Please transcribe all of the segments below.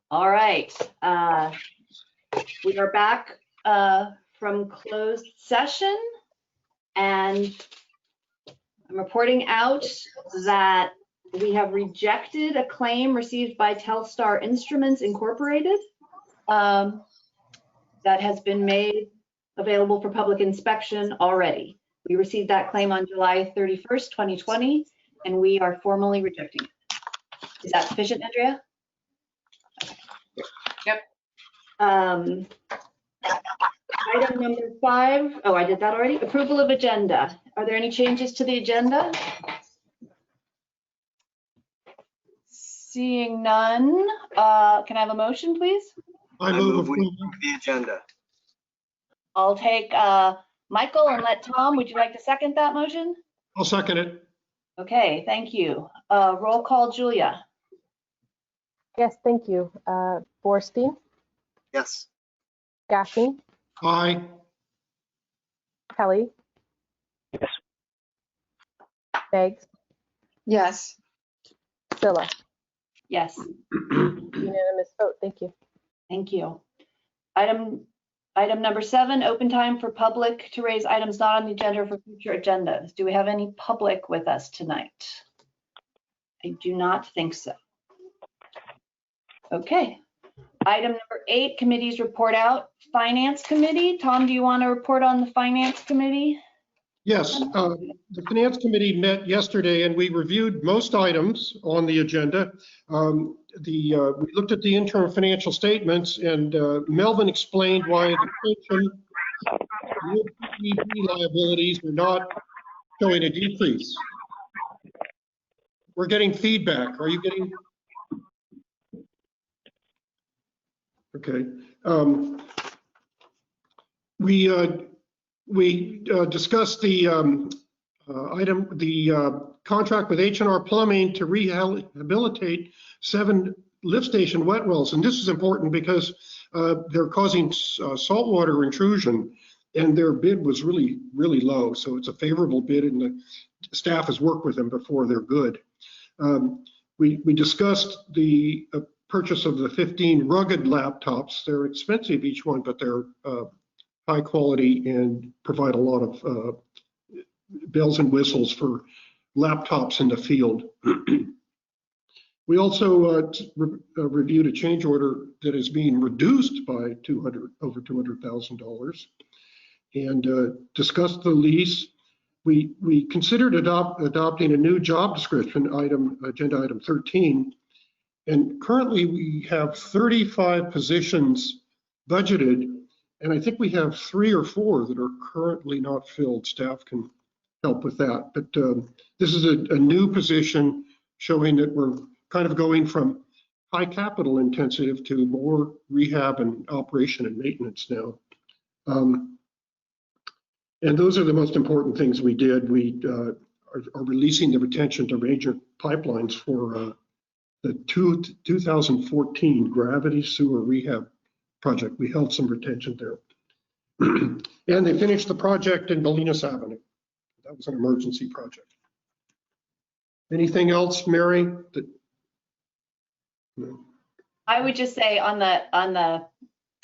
All right. We are back from closed session, and I'm reporting out that we have rejected a claim received by Telstar Instruments Incorporated that has been made available for public inspection already. We received that claim on July 31st, 2020, and we are formally rejecting it. Is that sufficient, Andrea? Yep. Item number 5. Oh, I did that already. Approval of agenda. Are there any changes to the agenda? Seeing none, can I have a motion, please? I move we approve the agenda. I'll take Michael and let Tom. Would you like to second that motion? I'll second it. Okay, thank you. Roll call, Julia. Yes, thank you. Borstein, Yes. Gaffney, Aye. Kelly, Yes. Beggs, Yes. Scylla. Yes, Unanimous vote. Thank you. thank you. Item number 7, open time for public to raise items not on the agenda for future agendas. Do we have any public with us tonight? I do not think so. Okay. Item number 8, committees report out. Finance Committee. Tom, do you want to report on the Finance Committee? Yes, the Finance Committee met yesterday and we reviewed most items on the agenda. We looked at the interim financial statements and Melvin explained why the pension liabilities are not showing a decrease. We're getting feedback. Are you getting? Okay. We discussed the contract with H&R Plumbing to rehabilitate 7 lift station wet wells. And this is important because they're causing saltwater intrusion and their bid was really, really low. So it's a favorable bid and the staff has worked with them before they're good. We discussed the purchase of the 15 rugged laptops. They're expensive each one, but they're high quality and provide a lot of bells and whistles for laptops in the field. We also reviewed a change order that is being reduced by over $200,000 and discussed the lease. We considered adopting a new job description agenda item 13. And currently we have 35 positions budgeted. And I think we have 3 or 4 that are currently not filled. Staff can help with that. But this is a new position showing that we're kind of going from high capital intensive to more rehab and operation and maintenance now. And those are the most important things we did. We are releasing the retention to major pipelines for the 2014 gravity sewer rehab project. We held some retention there. And they finished the project in Bolinas Avenue. That was an emergency project. Anything else, Mary? No. I would just say on the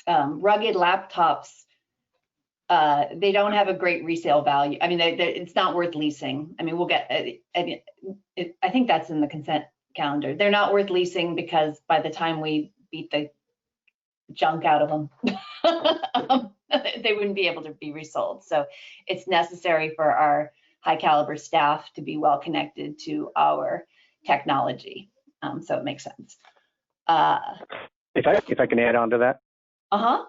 rugged laptops, they don't have a great resale value. I mean, it's not worth leasing. I mean, we'll get, I think that's in the consent calendar. They're not worth leasing because by the time we beat the junk out of them, they wouldn't be able to be resold. So it's necessary for our high caliber staff to be well connected to our technology. So it makes sense. If I can add on to that. Uh-huh.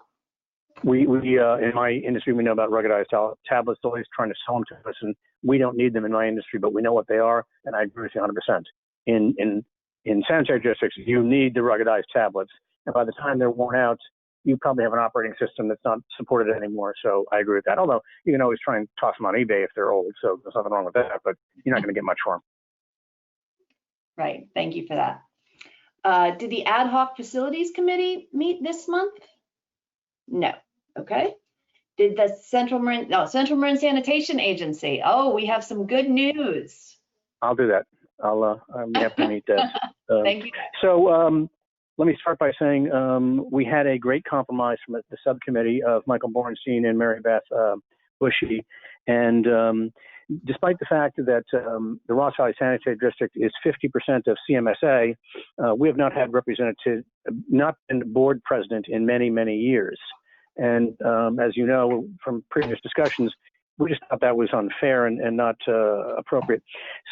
We in my industry, we know about ruggedized tablets, always trying to sell them to us, and we don't need them in my industry, but we know what they are, and I agree with you 100%. In sanitary districts, you need the ruggedized tablets, and by the time they're worn out, you probably have an operating system that's not supported anymore. So I agree with that. Although you can always try and toss them on eBay if they're old, so there's nothing wrong with that, but you're not going to get much for them. Right. Thank you for that. Did the Ad Hoc Facilities Committee meet this month? No. Okay. Did the Central Marin Sanitation Agency? Oh, we have some good news. I'll do that. I'm happy to meet that. Thank you. So let me start by saying we had a great compromise from the subcommittee of Michael Bornstein and Mary Beth Bushy. And despite the fact that the Ross Valley Sanitary District is 50% of CMSA, we have not had not been board president in many, many years. And as you know from previous discussions, we just thought that was unfair and not appropriate.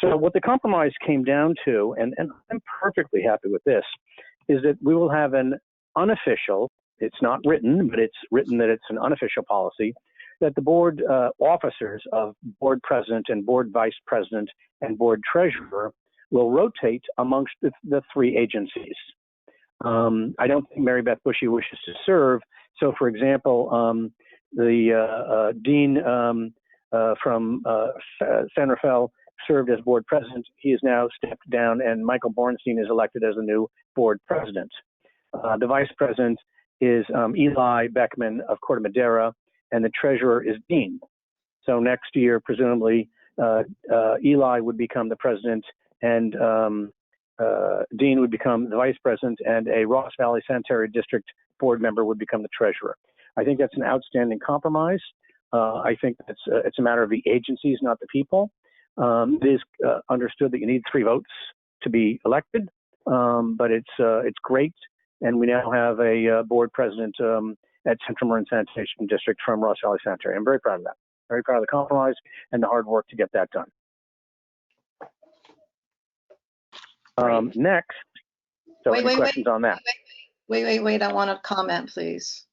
So what the compromise came down to, and I'm perfectly happy with this, is that we will have an unofficial, it's not written, but it's written that it's an unofficial policy, that the board officers of board president and board vice president and board treasurer will rotate amongst the three agencies. I don't think Mary Beth Bushy wishes to serve. So, for example, the dean from San Rafael served as board president. He has now stepped down, and Michael Bornstein is elected as the new board president. The vice president is Eli Beckman of Corte Madera, and the treasurer is Dean. So next year, presumably, Eli would become the president, and Dean would become the vice president, and a Ross Valley Sanitary District board member would become the treasurer. I think that's an outstanding compromise. I think it's a matter of the agencies, not the people. It is understood that you need 3 votes to be elected, but it's great, and we now have a board president at Central Marin Sanitation District from Ross Valley Sanitary. I'm very proud of that. Very proud of the compromise and the hard work to get that done. Next, so any questions on that? Wait, I want to comment, please.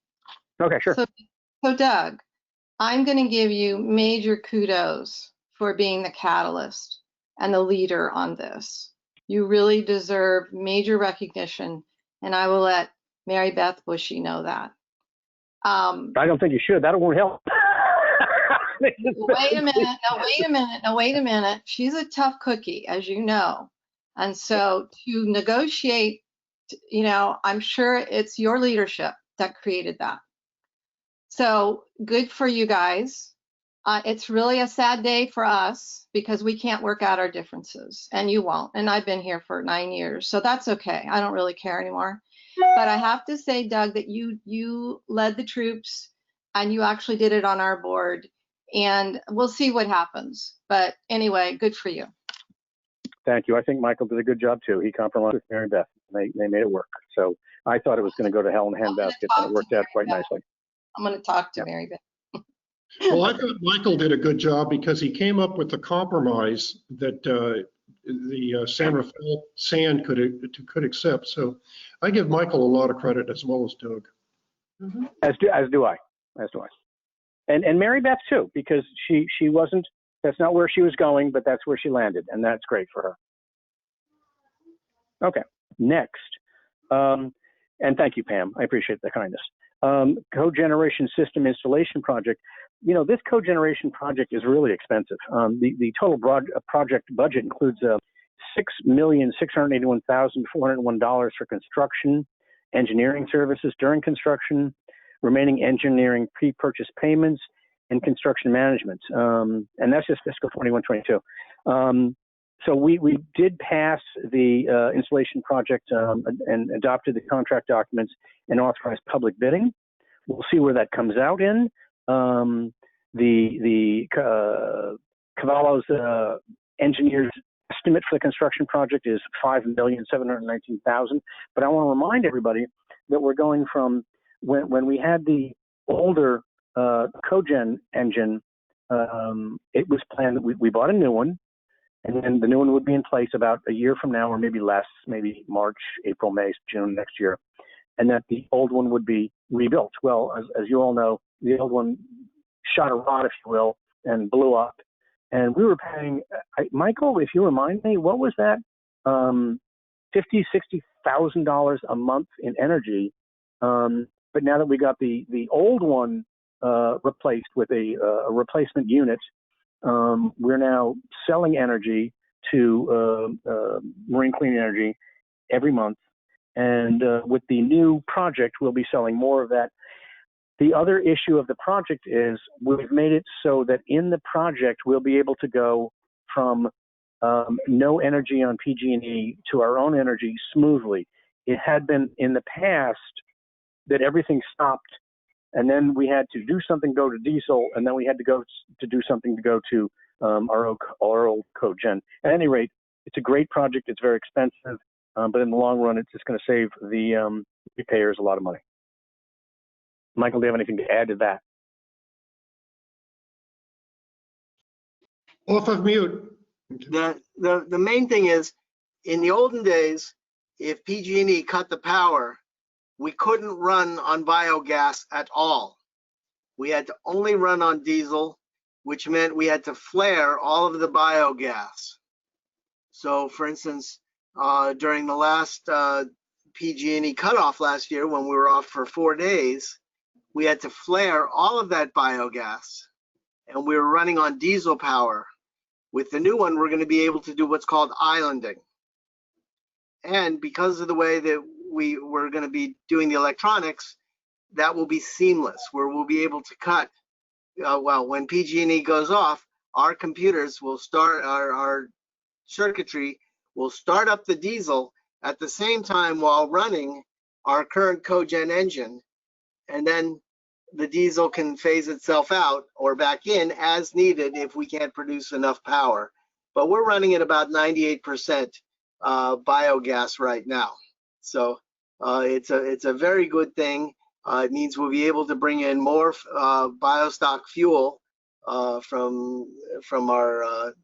Okay, sure. So Doug, I'm going to give you major kudos for being the catalyst and the leader on this. You really deserve major recognition, and I will let Mary Beth Bushy know that. I don't think you should. That won't help. Wait a minute. She's a tough cookie, as you know. And so to negotiate, I'm sure it's your leadership that created that. So good for you guys. It's really a sad day for us because we can't work out our differences, and you won't. And I've been here for 9 years, so that's okay. I don't really care anymore. But I have to say, Doug, that you led the troops, and you actually did it on our board, and we'll see what happens. But anyway, good for you. Thank you. I think Michael did a good job too. He compromised with Mary Beth. They made it work. So I thought it was going to go to hell in a handbasket, and it worked out quite nicely. I'm going to talk to Mary Beth. Well, I thought Michael did a good job because he came up with a compromise that the San Rafael Sand could accept. So I give Michael a lot of credit as well as Doug. Mm-hmm. As do I. And Mary Beth too, because she wasn't. That's not where she was going, but that's where she landed, and that's great for her. Okay, next, and thank you, Pam. I appreciate the kindness. Cogeneration system installation project. This cogeneration project is really expensive. The total project budget includes $6,681,401 for construction, engineering services during construction, remaining engineering pre-purchase payments, and construction management. And that's just fiscal 21-22. So we did pass the installation project and adopted the contract documents and authorized public bidding. We'll see where that comes out in. The Cavallo's engineer's estimate for the construction project is $5,719,000. But I want to remind everybody that we're going from when we had the older cogen engine, it was planned that we bought a new one, and then the new one would be in place about a year from now, or maybe less, maybe March, April, May, June next year, and that the old one would be rebuilt. Well, as you all know, the old one shot a rod, if you will, and blew up. And we were paying, Michael, if you remind me, what was that? $50,000-$60,000 a month in energy. But now that we got the old one replaced with a replacement unit, we're now selling energy to Marine Clean Energy every month. And with the new project, we'll be selling more of that. The other issue of the project is we've made it so that in the project, we'll be able to go from no energy on PG&E to our own energy smoothly. it had been in the past that everything stopped, and then we had to do something go to diesel, and then we had to go to do something to go to our old cogen. At any rate, it's a great project. It's very expensive, but in the long run, it's just going to save the repayers a lot of money. Michael, do you have anything to add to that? Off of mute. The main thing is, in the olden days, if PG&E cut the power, we couldn't run on biogas at all. We had to only run on diesel, which meant we had to flare all of the biogas. So for instance, during the last PG&E cutoff last year, when we were off for 4 days, we had to flare all of that biogas, and we were running on diesel power. With the new one, we're going to be able to do what's called islanding. And because of the way that we're going to be doing the electronics, that will be seamless, where we'll be able to cut. Well, when PG&E goes off, our computers will start, our circuitry will start up the diesel at the same time while running our current cogen engine. And then the diesel can phase itself out or back in as needed if we can't produce enough power. But we're running at about 98% biogas right now. So it's a very good thing. It means we'll be able to bring in more biostock fuel from our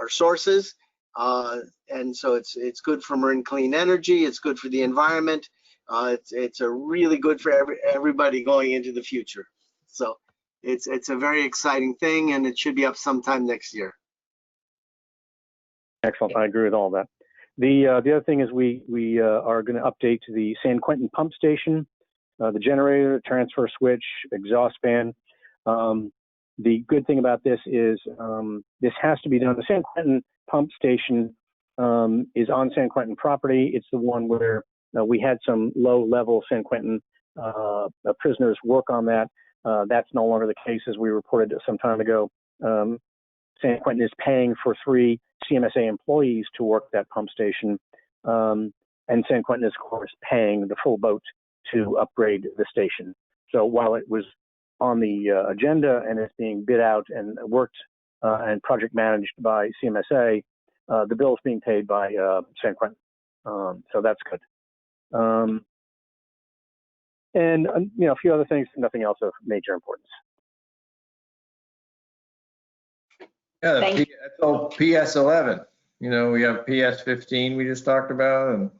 sources. And so it's good for Marin Clean Energy. It's good for the environment. It's a really good for everybody going into the future. So it's a very exciting thing, and it should be up sometime next year. Excellent. I agree with all that. The other thing is we are going to update the San Quentin pump station, the generator, transfer switch, exhaust fan. The good thing about this is this has to be done. The San Quentin pump station is on San Quentin property. It's the one where we had some low-level San Quentin prisoners work on that. That's no longer the case, as we reported some time ago. San Quentin is paying for 3 CMSA employees to work that pump station, and San Quentin is, of course, paying the full boat to upgrade the station. So while it was on the agenda and it's being bid out and worked and project managed by CMSA, the bill is being paid by San Quentin. So that's good. And a few other things, nothing else of major importance. Yeah, that's all PS11. We have PS15 we just talked about, and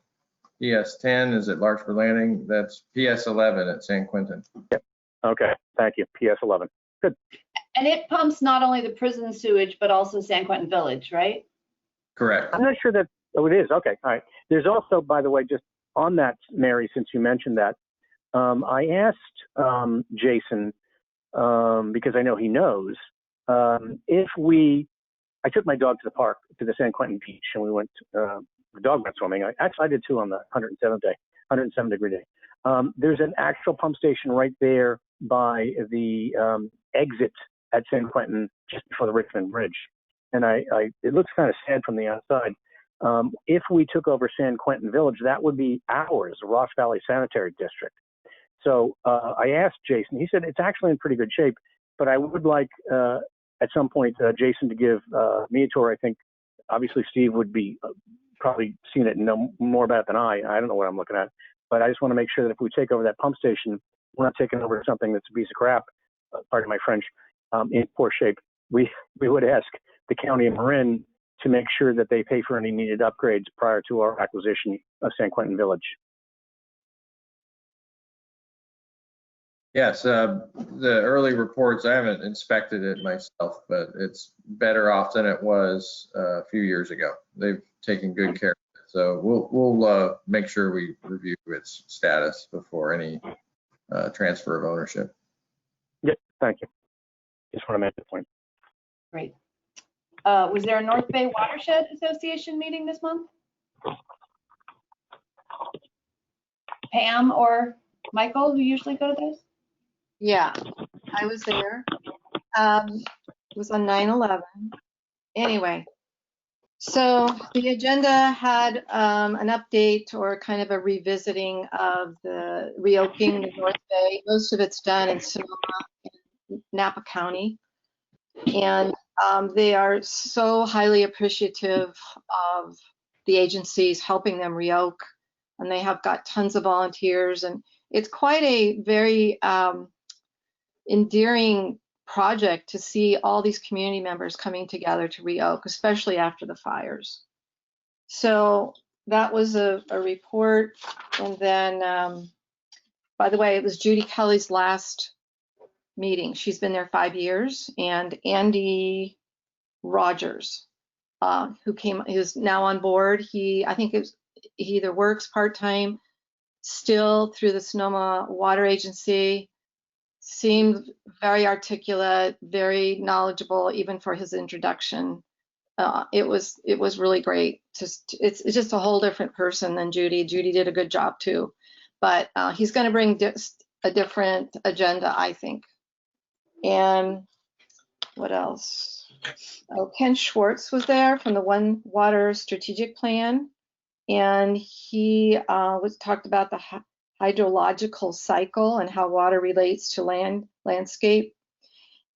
PS10 is at Larkspur Landing. That's PS11 at San Quentin. Yep. Okay, thank you. PS11. Good. And it pumps not only the prison sewage, but also San Quentin Village, right? Correct. I'm not sure that, oh, it is. Okay, all right. There's also, by the way, just on that, Mary, since you mentioned that, I asked Jason, because I know he knows, I took my dog to the park, to the San Quentin beach, and we went, the dog went swimming. I did too on the 107 degree day. There's an actual pump station right there by the exit at San Quentin, just before the Richmond Bridge. And it looks kind of sad from the outside. If we took over San Quentin Village, that would be ours, the Ross Valley Sanitary District. So I asked Jason, he said it's actually in pretty good shape, but I would like at some point Jason to give me a tour. I think obviously Steve would be probably seen it and know more about it than I don't know what I'm looking at, but I just want to make sure that if we take over that pump station, we're not taking over something that's a piece of crap, pardon my French, in poor shape. We would ask the county of Marin to make sure that they pay for any needed upgrades prior to our acquisition of San Quentin Village. Yes, the early reports, I haven't inspected it myself, but it's better off than it was a few years ago. They've taken good care of it. So we'll make sure we review its status before any transfer of ownership. Yep, thank you. Just want to make the point. Great. Was there a North Bay Watershed Association meeting this month? Pam or Michael, who usually go to those? Yeah, I was there. It was on 9/11. Anyway, So the agenda had an update or kind of a revisiting of the reopening the North Bay. Most of it's done in Sonoma and Napa County. And they are so highly appreciative of the agencies helping them reoak. And they have got tons of volunteers. And it's quite a very endearing project to see all these community members coming together to reoak, especially after the fires. So that was a report. And then, by the way, it was Judy Kelly's last meeting. She's been there 5 years. And Andy Rogers, who's now on board, I think he either works part-time still through the Sonoma Water Agency, seemed very articulate, very knowledgeable, even for his introduction. It was really great. It's just a whole different person than Judy. Judy did a good job too, but he's going to bring a different agenda, I think. And what else? Oh, Ken Schwartz was there from the One Water Strategic Plan, and he talked about the hydrological cycle and how water relates to landscape,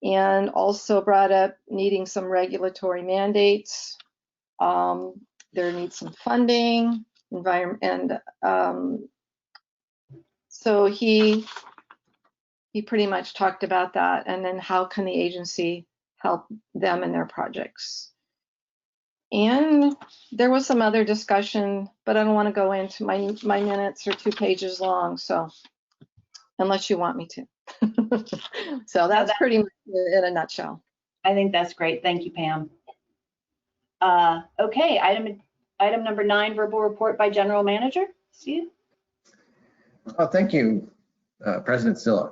and also brought up needing some regulatory mandates. There needs some funding, environment, and so he pretty much talked about that, and then how can the agency help them in their projects. And there was some other discussion, but I don't want to go into my minutes are 2 pages long, so unless you want me to. So that's pretty much it in a nutshell. I think that's great. Thank you, Pam. Okay, item number 9, verbal report by General Manager. Steve? Oh, thank you, President Silla.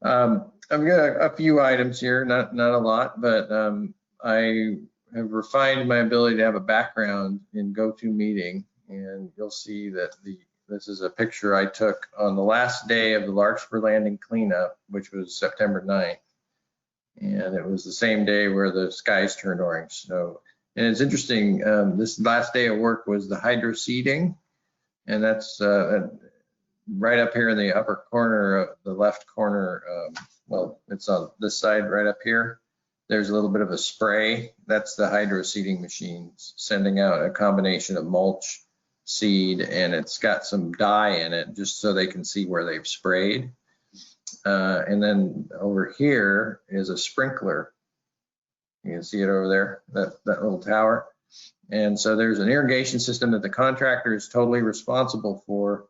I've got a few items here, not a lot, but I have refined my ability to have a background in GoToMeeting, and you'll see that this is a picture I took on the last day of the Larkspur Landing cleanup, which was September 9th. And it was the same day where the skies turned orange. So, and it's interesting, this last day of work was the hydro seeding, and that's right up here in the upper corner, the left corner. Well, it's on this side right up here. There's a little bit of a spray. That's the hydro seeding machine sending out a combination of mulch, seed, and it's got some dye in it just so they can see where they've sprayed. And then over here is a sprinkler. You can see it over there, that little tower. And so there's an irrigation system that the contractor is totally responsible for,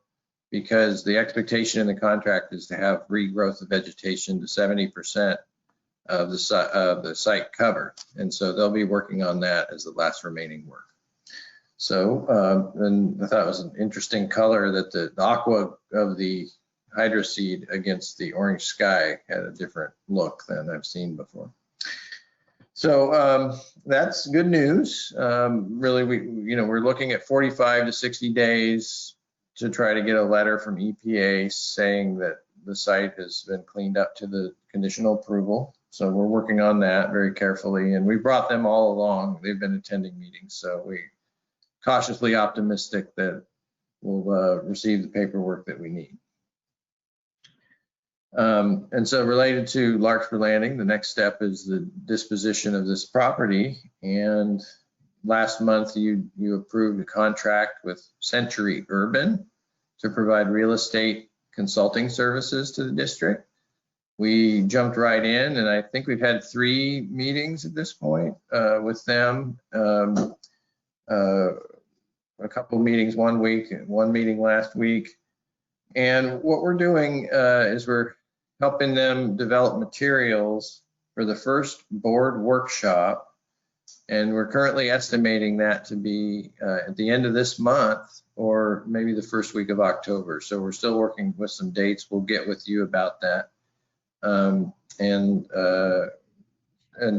because the expectation in the contract is to have regrowth of vegetation to 70% of the site covered. And so they'll be working on that as the last remaining work. So, and I thought it was an interesting color that the aqua of the hydro seed against the orange sky had a different look than I've seen before. So that's good news. Really, we're looking at 45 to 60 days to try to get a letter from EPA saying that the site has been cleaned up to the conditional approval. So we're working on that very carefully, and we brought them all along. They've been attending meetings, so we're cautiously optimistic that we'll receive the paperwork that we need. And so related to Larkspur Landing, the next step is the disposition of this property. And last month you approved a contract with Century Urban to provide real estate consulting services to the district. We jumped right in, and I think we've had 3 meetings at this point with them. A couple of meetings one week, and 1 meeting last week. And what we're doing is we're helping them develop materials for the first board workshop. And we're currently estimating that to be at the end of this month or maybe the first week of October. So we're still working with some dates. We'll get with you about that. And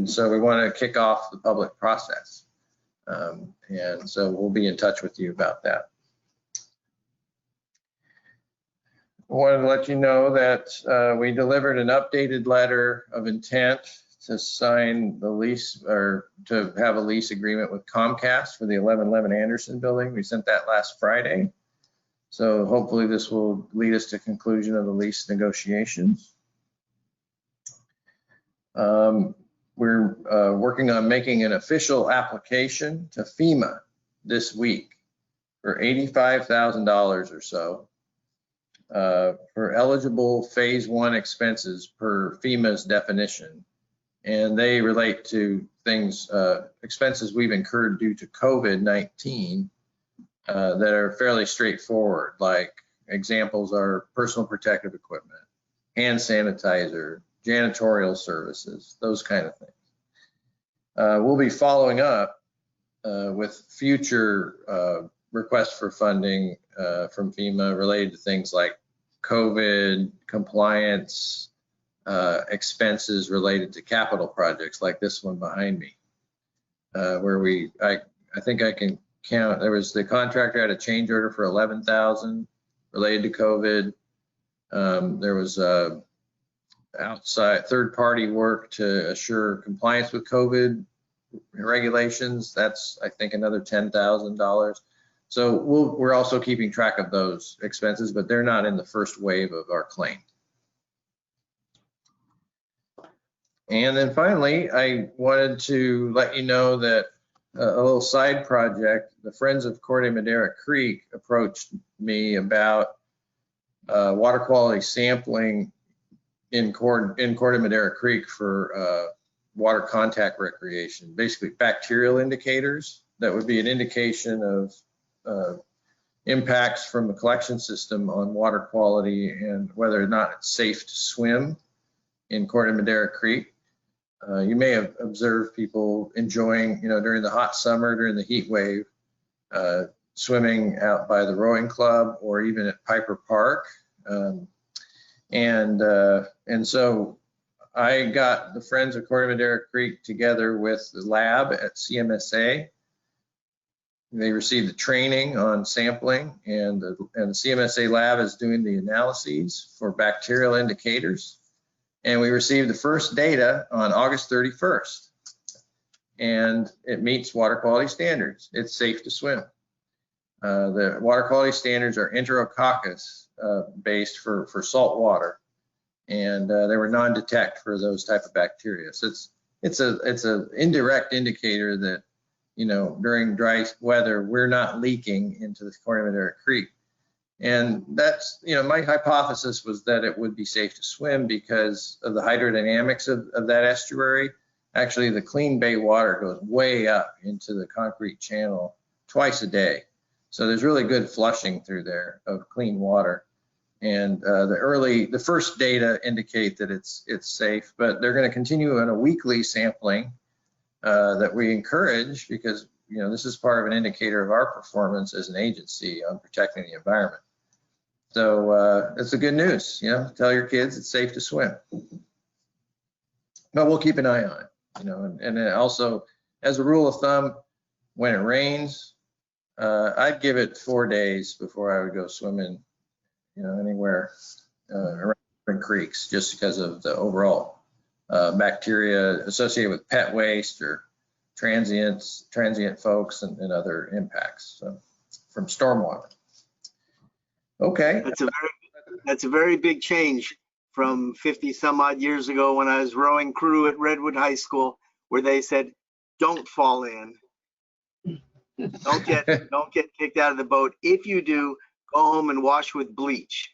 so we want to kick off the public process. And so we'll be in touch with you about that. I wanted to let you know that we delivered an updated letter of intent to sign the lease or to have a lease agreement with Comcast for the 1111 Anderson building. We sent that last Friday. So hopefully this will lead us to conclusion of the lease negotiations. We're working on making an official application to FEMA this week for $85,000 or so for eligible phase 1 expenses per FEMA's definition. And they relate to things, expenses we've incurred due to COVID-19 that are fairly straightforward. Like examples are personal protective equipment, hand sanitizer, janitorial services, those kind of things. We'll be following up with future requests for funding from FEMA related to things like COVID compliance, expenses related to capital projects like this one behind me, where I think I can count, there was the contractor had a change order for 11,000 related to COVID. There was outside third-party work to assure compliance with COVID regulations. That's, I think, another $10,000. So we're also keeping track of those expenses, but they're not in the first wave of our claim. And then finally, I wanted to let you know that a little side project, the Friends of Corte Madera Creek approached me about water quality sampling in Corte Madera Creek for water contact recreation, basically bacterial indicators that would be an indication of impacts from the collection system on water quality and whether or not it's safe to swim in Corte Madera Creek. You may have observed people enjoying, during the hot summer, during the heat wave, swimming out by the rowing club or even at Piper Park. And so I got the Friends of Corte Madera Creek together with the lab at Cmsa. They received the training on sampling, and the Cmsa lab is doing the analyses for bacterial indicators. And we received the first data on August 31st. And it meets water quality standards. It's safe to swim. The water quality standards are Enterococcus based for salt water. And they were non-detect for those type of bacteria. So it's an indirect indicator that, during dry weather, we're not leaking into the Corte Madera Creek. And that's, my hypothesis was that it would be safe to swim because of the hydrodynamics of that estuary. Actually, the clean bay water goes way up into the concrete channel twice a day. So there's really good flushing through there of clean water. And the first data indicate that it's safe, but they're going to continue on a weekly sampling that we encourage because, this is part of an indicator of our performance as an agency on protecting the environment. So it's the good news, tell your kids it's safe to swim. But we'll keep an eye on it, and then also, as a rule of thumb, when it rains, I'd give it 4 days before I would go swimming, anywhere around creeks, just because of the overall bacteria associated with pet waste or transient folks and other impacts from stormwater. Okay. That's a very big change from 50 some odd years ago when I was rowing crew at Redwood High School, where they said, "Don't fall in. Don't get kicked out of the boat. If you do, go home and wash with bleach."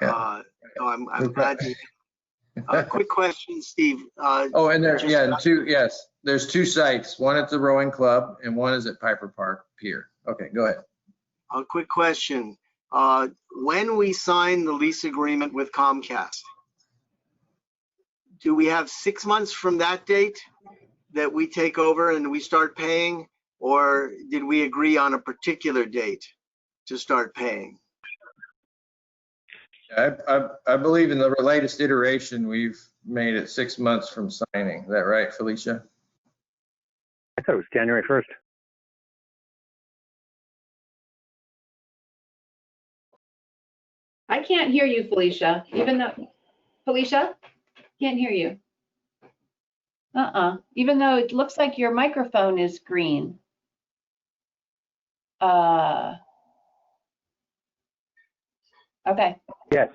Yeah. So I'm glad you. Quick question, Steve. There's 2 sites. One at the rowing club and one is at Piper Park Pier. Okay, go ahead. A quick question. When we sign the lease agreement with Comcast, do we have 6 months from that date that we take over and we start paying, or did we agree on a particular date to start paying? I believe in the latest iteration, we've made it 6 months from signing. Is that right, Felicia? I thought it was January 1st. I can't hear you, Felicia, even though, Felicia, can't hear you. Even though it looks like your microphone is green. Okay. Yes.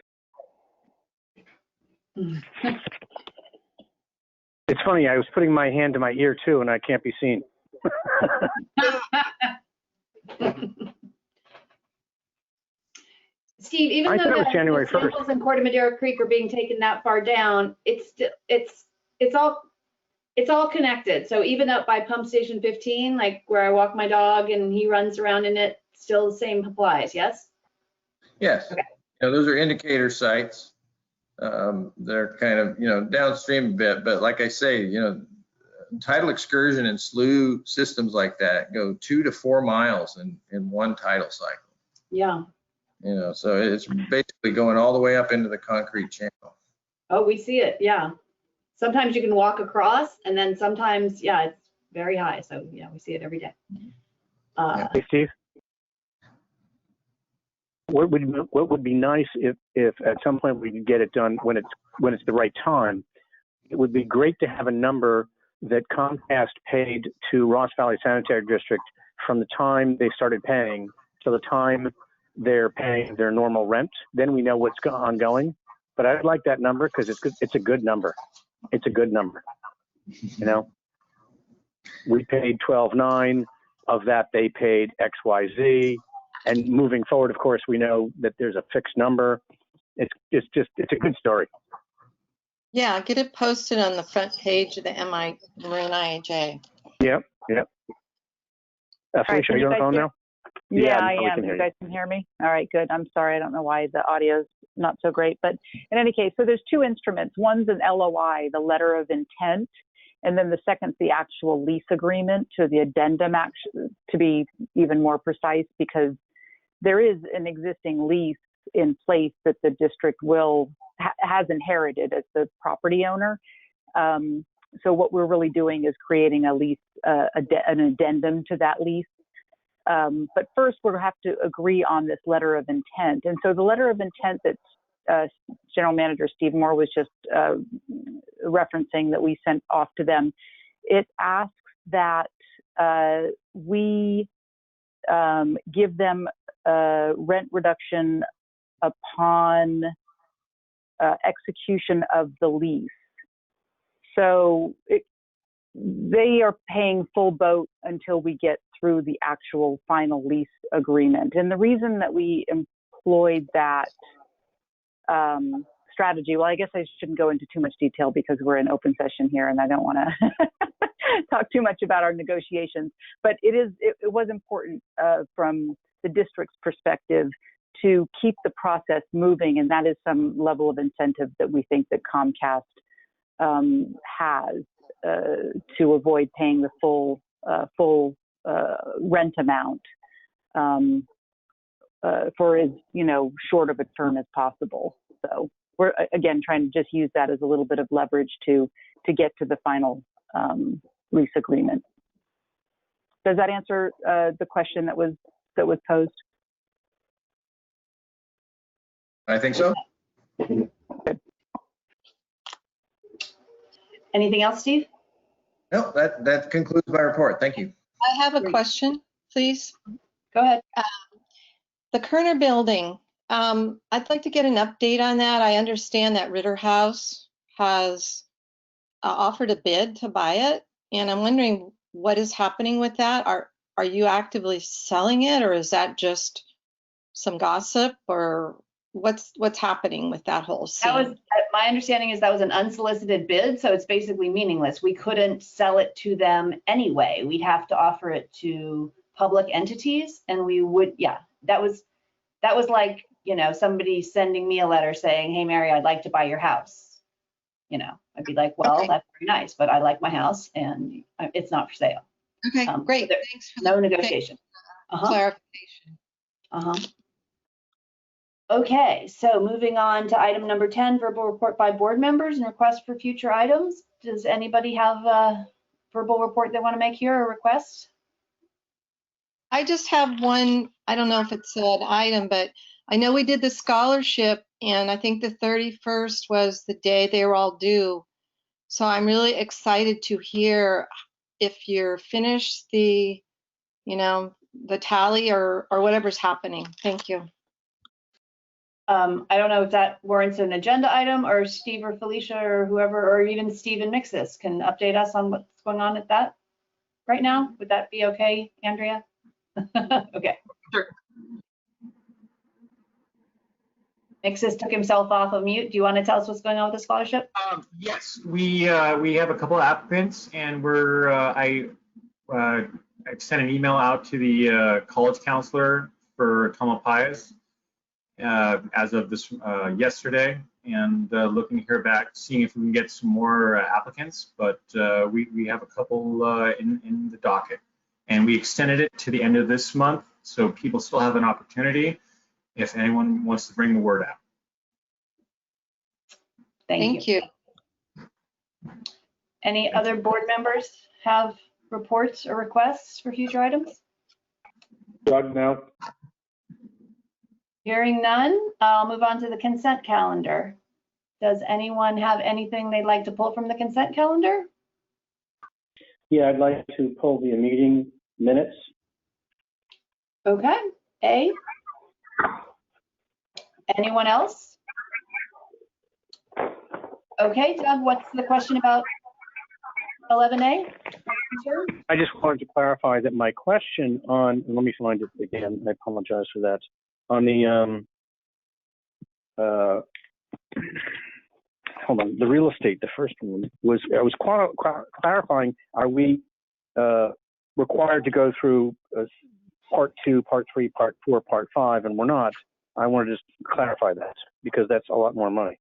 It's funny, I was putting my hand to my ear too, and I can't be seen. Steve, even I though thought it was January the samples in Corte Madera Creek are being taken that far down, it's all connected. So even up by pump station 15, like where I walk my dog and he runs around in it, still the same applies, yes? Yes. Okay. Those are indicator sites. They're kind of, downstream a bit, but like I say, tidal excursion and slew systems like that go 2 to 4 miles in one tidal cycle. Yeah. So it's basically going all the way up into the concrete channel. Oh, we see it, yeah. Sometimes you can walk across, and then sometimes, yeah, it's very high. So yeah, we see it every day. Hey, Steve. What would be nice if at some point we could get it done when it's the right time? It would be great to have a number that Comcast paid to Ross Valley Sanitary District from the time they started paying to the time they're paying their normal rent. Then we know what's ongoing. But I'd like that number because it's a good number. It's a good number. We paid 12.9. Of that, they paid XYZ. And moving forward, of course, we know that there's a fixed number. It's a good story. Yeah, get it posted on the front page of the Marin IHA. Yep. Felicia, are you on the phone now? Yeah, I am. You You guys can hear me? All right, good. I'm sorry. I don't know why the audio's not so great. But in any case, so there's two instruments. One's an LOI, the letter of intent. And then the second's the actual lease agreement to the addendum, to be even more precise, because there is an existing lease in place that the district has inherited as the property owner. So what we're really doing is creating a lease, an addendum to that lease. But first, we'll have to agree on this letter of intent. And so the letter of intent that General Manager Steve Moore was just referencing that we sent off to them, it asks that we give them rent reduction upon execution of the lease. So they are paying full boat until we get through the actual final lease agreement. And the reason that we employed that strategy, well, I guess I shouldn't go into too much detail because we're in open session here and I don't want to talk too much about our negotiations, but it was important from the district's perspective to keep the process moving, and that is some level of incentive that we think that Comcast has to avoid paying the full rent amount for as short of a term as possible. So we're again trying to just use that as a little bit of leverage to get to the final lease agreement. Does that answer the question that was posed? I think so. Good. Anything else, Steve? No, that concludes my report. Thank you. I have a question, please. Go ahead. The Kerner building, I'd like to get an update on that. I understand that Ritter House has offered a bid to buy it, and I'm wondering what is happening with that. Are you actively selling it, or is that just some gossip, or what's happening with that whole scene? That was my understanding is that was an unsolicited bid, so it's basically meaningless. We couldn't sell it to them anyway. We'd have to offer it to public entities, and we would, yeah, that was like, somebody sending me a letter saying, "Hey, Mary, I'd like to buy your house." I'd be like, "Well, Okay. That's very nice, but I like my house and it's not for sale." Okay, great. So Thanks for no the negotiation. clarification. Okay, so moving on to item number 10, verbal report by board members and requests for future items. Does anybody have a verbal report they want to make here or request? I just have one, I don't know if it's an item, but I know we did the scholarship, and I think the 31st was the day they were all due. So I'm really excited to hear if you're finished the, the tally or whatever's happening. Thank you. I don't know if that warrants an agenda item, or Steve or Felicia or whoever, or even Steve and Mixis can update us on what's going on at that right now. Would that be okay, Andrea? Okay. Sure. Mixis took himself off of mute. Do you want to tell us what's going on with the scholarship? Yes, we have a couple of applicants, and I sent an email out to the college counselor for Tamalpais as of this yesterday, and looking to hear back, seeing if we can get some more applicants. But we have a couple in the docket, and we extended it to the end of this month, so people still have an opportunity if anyone wants to bring the word out. Thank you. Any other board members have reports or requests for future items? Doug, no. Hearing none, I'll move on to the consent calendar. Does anyone have anything they'd like to pull from the consent calendar? Yeah, I'd like to pull the meeting minutes. Okay, A. Anyone else? Okay, Doug, what's the question about 11A? I just wanted to clarify that my question on, let me find it again, I apologize for that. On the, hold on, the real estate, the first one was, I was clarifying, are we required to go through part 2, part 3, part 4, part 5, and we're not. I want to just clarify that because that's a lot more money.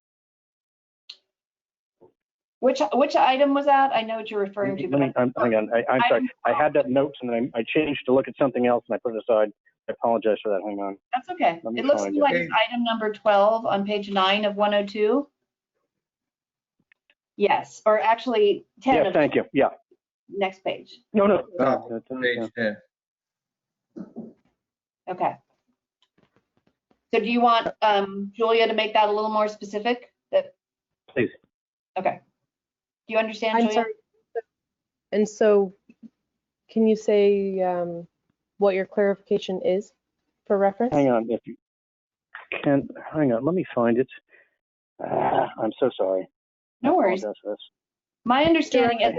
Which item was that? I know what you're referring to. Hang on, I'm sorry. I had that note and then I changed to look at something else and I put it aside. I apologize for that. Hang on. That's okay. It looks to me like it's item number 12 on page 9 of 102. Yes, or actually 10. Yes, thank you. Yeah. Next page. No. Page 10. Okay. So do you want Julia to make that a little more specific? Please. Okay. Do you understand, I'm Julia? sorry. And so can you say what your clarification is for reference? Hang on, if you can, hang on, let me find it. I'm so sorry. No worries. My understanding is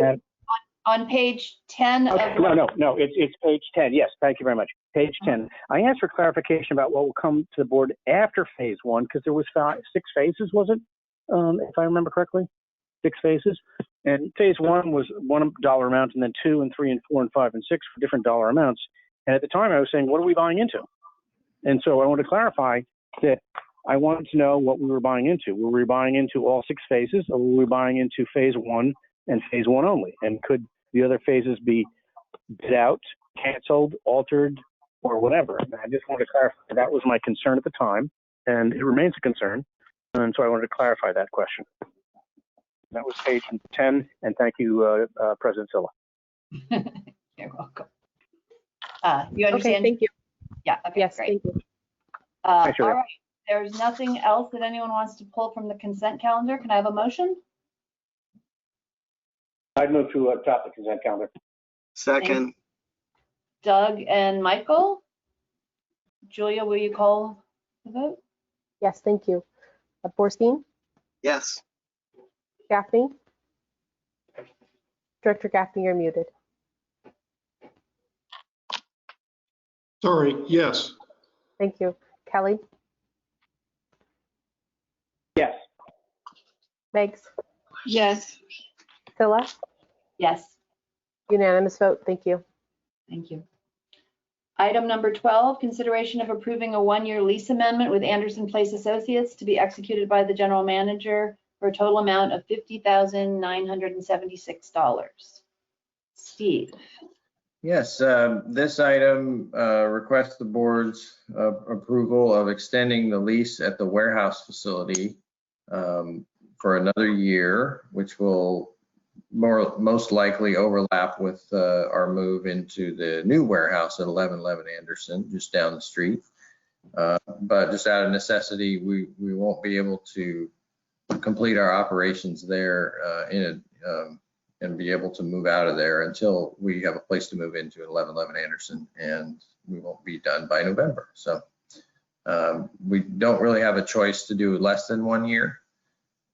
on page 10 Okay, of... no, it's page 10. Yes, thank you very much. Page 10. I asked for clarification about what will come to the board after phase 1 because there was 6 phases, was it? If I remember correctly, 6 phases. And phase 1 was $1 amount, and then 2 and 3 and 4 and 5 and 6 for different dollar amounts. And at the time I was saying, what are we buying into? And so I want to clarify that I wanted to know what we were buying into. Were we buying into all 6 phases, or were we buying into phase 1 and phase 1 only? And could the other phases be bid out, canceled, altered, or whatever? And I just wanted to clarify. That was my concern at the time, and it remains a concern. And so I wanted to clarify that question. That was page 10, and thank you, President Silla. You're welcome. You understand? Okay, thank you. Yeah, okay, Yes, great. thank you. All right, there's nothing else that anyone wants to pull from the consent calendar. Can I have a motion? I'd move to adopt the consent calendar. Second. Doug and Michael? Julia, will you call the vote? Yes, thank you. Borstein, Yes. Gaffney? Director Gaffney, you're muted. Sorry, yes. Thank you. Kelly? Yes. Megs? Yes. Scylla? Yes. Unanimous vote. Thank you. Thank you. Item number 12, consideration of approving a 1-year lease amendment with Anderson Place Associates to be executed by the general manager for a total amount of $50,976. Steve. Yes, this item requests the board's approval of extending the lease at the warehouse facility for another year, which will most likely overlap with our move into the new warehouse at 1111 Anderson, just down the street. But just out of necessity, we won't be able to complete our operations there and be able to move out of there until we have a place to move into at 1111 Anderson, and we won't be done by November. So we don't really have a choice to do less than 1 year.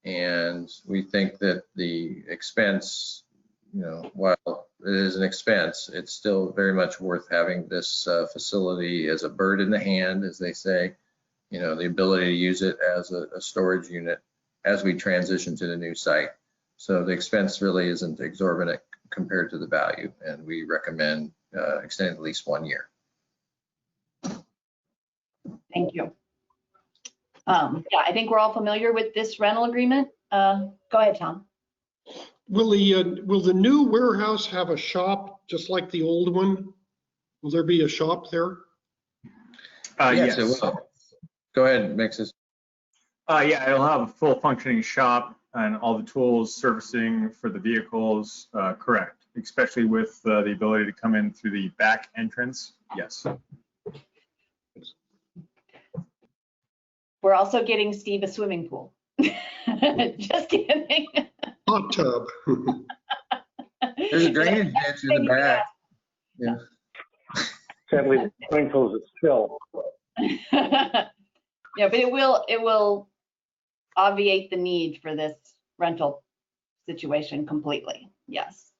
And we think that the expense, while it is an expense, it's still very much worth having this facility as a bird in the hand, as they say, the ability to use it as a storage unit as we transition to the new site. So the expense really isn't exorbitant compared to the value, and we recommend extending at least 1 year. Thank you. Yeah, I think we're all familiar with this rental agreement. Go ahead, Tom. Will the new warehouse have a shop just like the old one? Will there be a shop there? Yes, it will. Go ahead, Mixes. Yeah, it'll have a full functioning shop and all the tools, servicing for the vehicles, correct, especially with the ability to come in through the back entrance, yes. We're also getting Steve a swimming pool. Just kidding. Hot tub. There's a drainage ditch in the back. Yeah. Sadly, the swimming pool is still. Yeah, but it will obviate the need for this rental situation completely. Yes.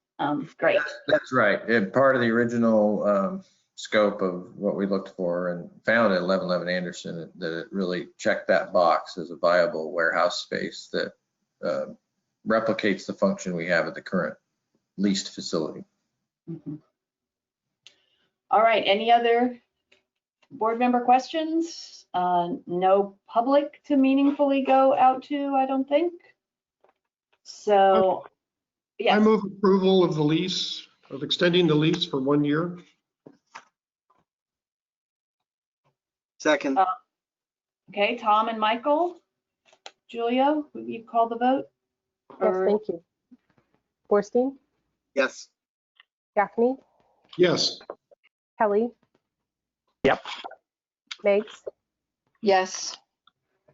Great. That's right. And part of the original scope of what we looked for and found at 1111 Anderson, that it really checked that box as a viable warehouse space that replicates the function we have at the current leased facility. Mm-hmm. All right. Any other board member questions? No public to meaningfully go out to, I don't think. So, yes. I move approval of the lease, of extending the lease for 1 year. Second. Okay, Tom and Michael. Julia, will you call the vote? Yes, thank you. Borstein, Yes. Gaffney, Yes. Kelly. Yep. Megs, Yes.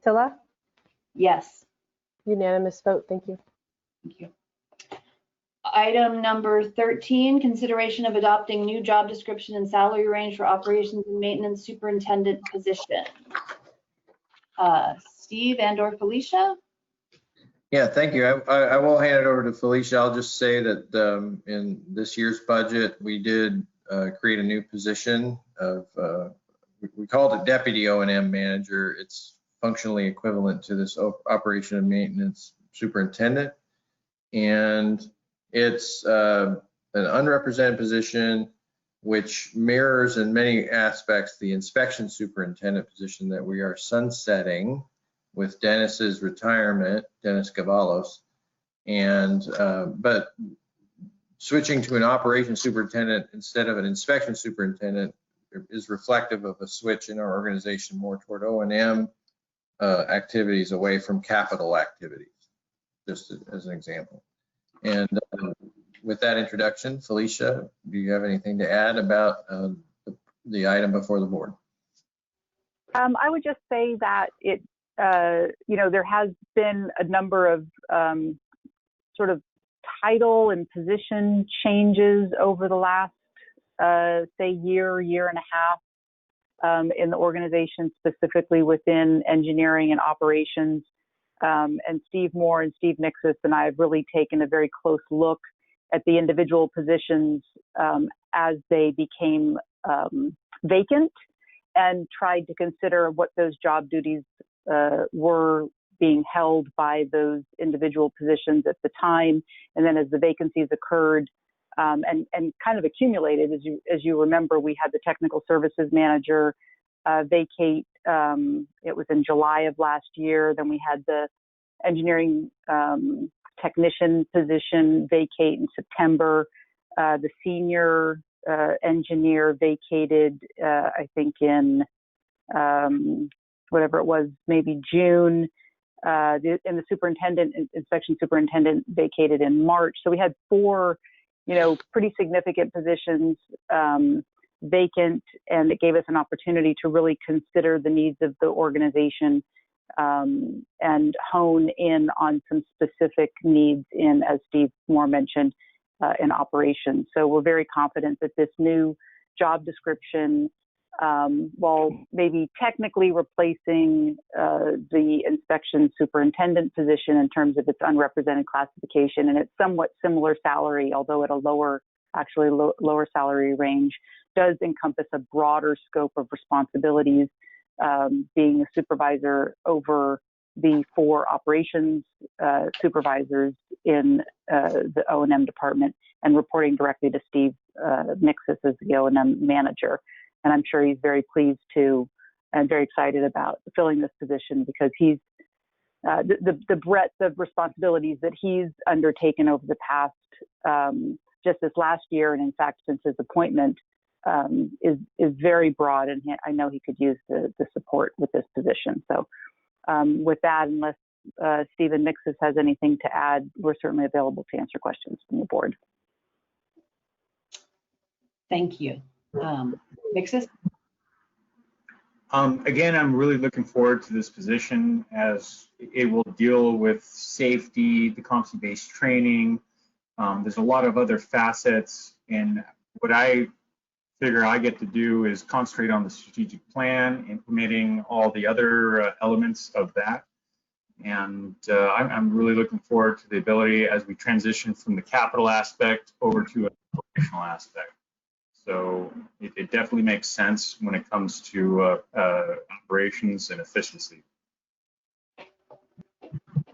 Tilla, Yes. unanimous vote, thank you. Thank you. Item number 13, consideration of adopting new job description and salary range for operations and maintenance superintendent position. Steve and/or Felicia? Yeah, thank you. I will hand it over to Felicia. I'll just say that in this year's budget, we did create a new position of, we called it Deputy O&M Manager. It's functionally equivalent to this Operation and Maintenance Superintendent. And it's an unrepresented position which mirrors in many aspects the inspection superintendent position that we are sunsetting with Dennis's retirement, Dennis Gavalos. And but switching to an operations superintendent instead of an inspection superintendent is reflective of a switch in our organization more toward O&M activities away from capital activities, just as an example. And with that introduction, Felicia, do you have anything to add about the item before the board? I would just say that it, there has been a number of sort of title and position changes over the last, say, year and a half in the organization, specifically within engineering and operations. And Steve Moore and Steve Nixis and I have really taken a very close look at the individual positions as they became vacant and tried to consider what those job duties were being held by those individual positions at the time. And then as the vacancies occurred and kind of accumulated, as you remember, we had the technical services manager vacate. It was in July of last year. Then we had the engineering technician position vacate in September. The senior engineer vacated, I think in whatever it was, maybe June. And the superintendent, inspection superintendent, vacated in March. So we had 4, pretty significant positions vacant, and it gave us an opportunity to really consider the needs of the organization and hone in on some specific needs in, as Steve Moore mentioned, in operations. So we're very confident that this new job description, while maybe technically replacing the inspection superintendent position in terms of its unrepresented classification, and it's somewhat similar salary, although at a lower salary range, does encompass a broader scope of responsibilities, being a supervisor over the 4 operations supervisors in the O&M department and reporting directly to Steve Mixis as the O&M manager. And I'm sure he's very pleased to and very excited about filling this position, because he's the breadth of responsibilities that he's undertaken over the past, just this last year, and in fact since his appointment, is very broad, and I know he could use the support with this position. So with that, unless Stephen Mixis has anything to add, we're certainly available to answer questions from the board. Thank you. Mixis? Again, I'm really looking forward to this position, as it will deal with safety, the competency-based training. There's a lot of other facets, and what I figure I get to do is concentrate on the strategic plan, implementing all the other elements of that. And I'm really looking forward to the ability as we transition from the capital aspect over to an operational aspect. So it definitely makes sense when it comes to operations and efficiency.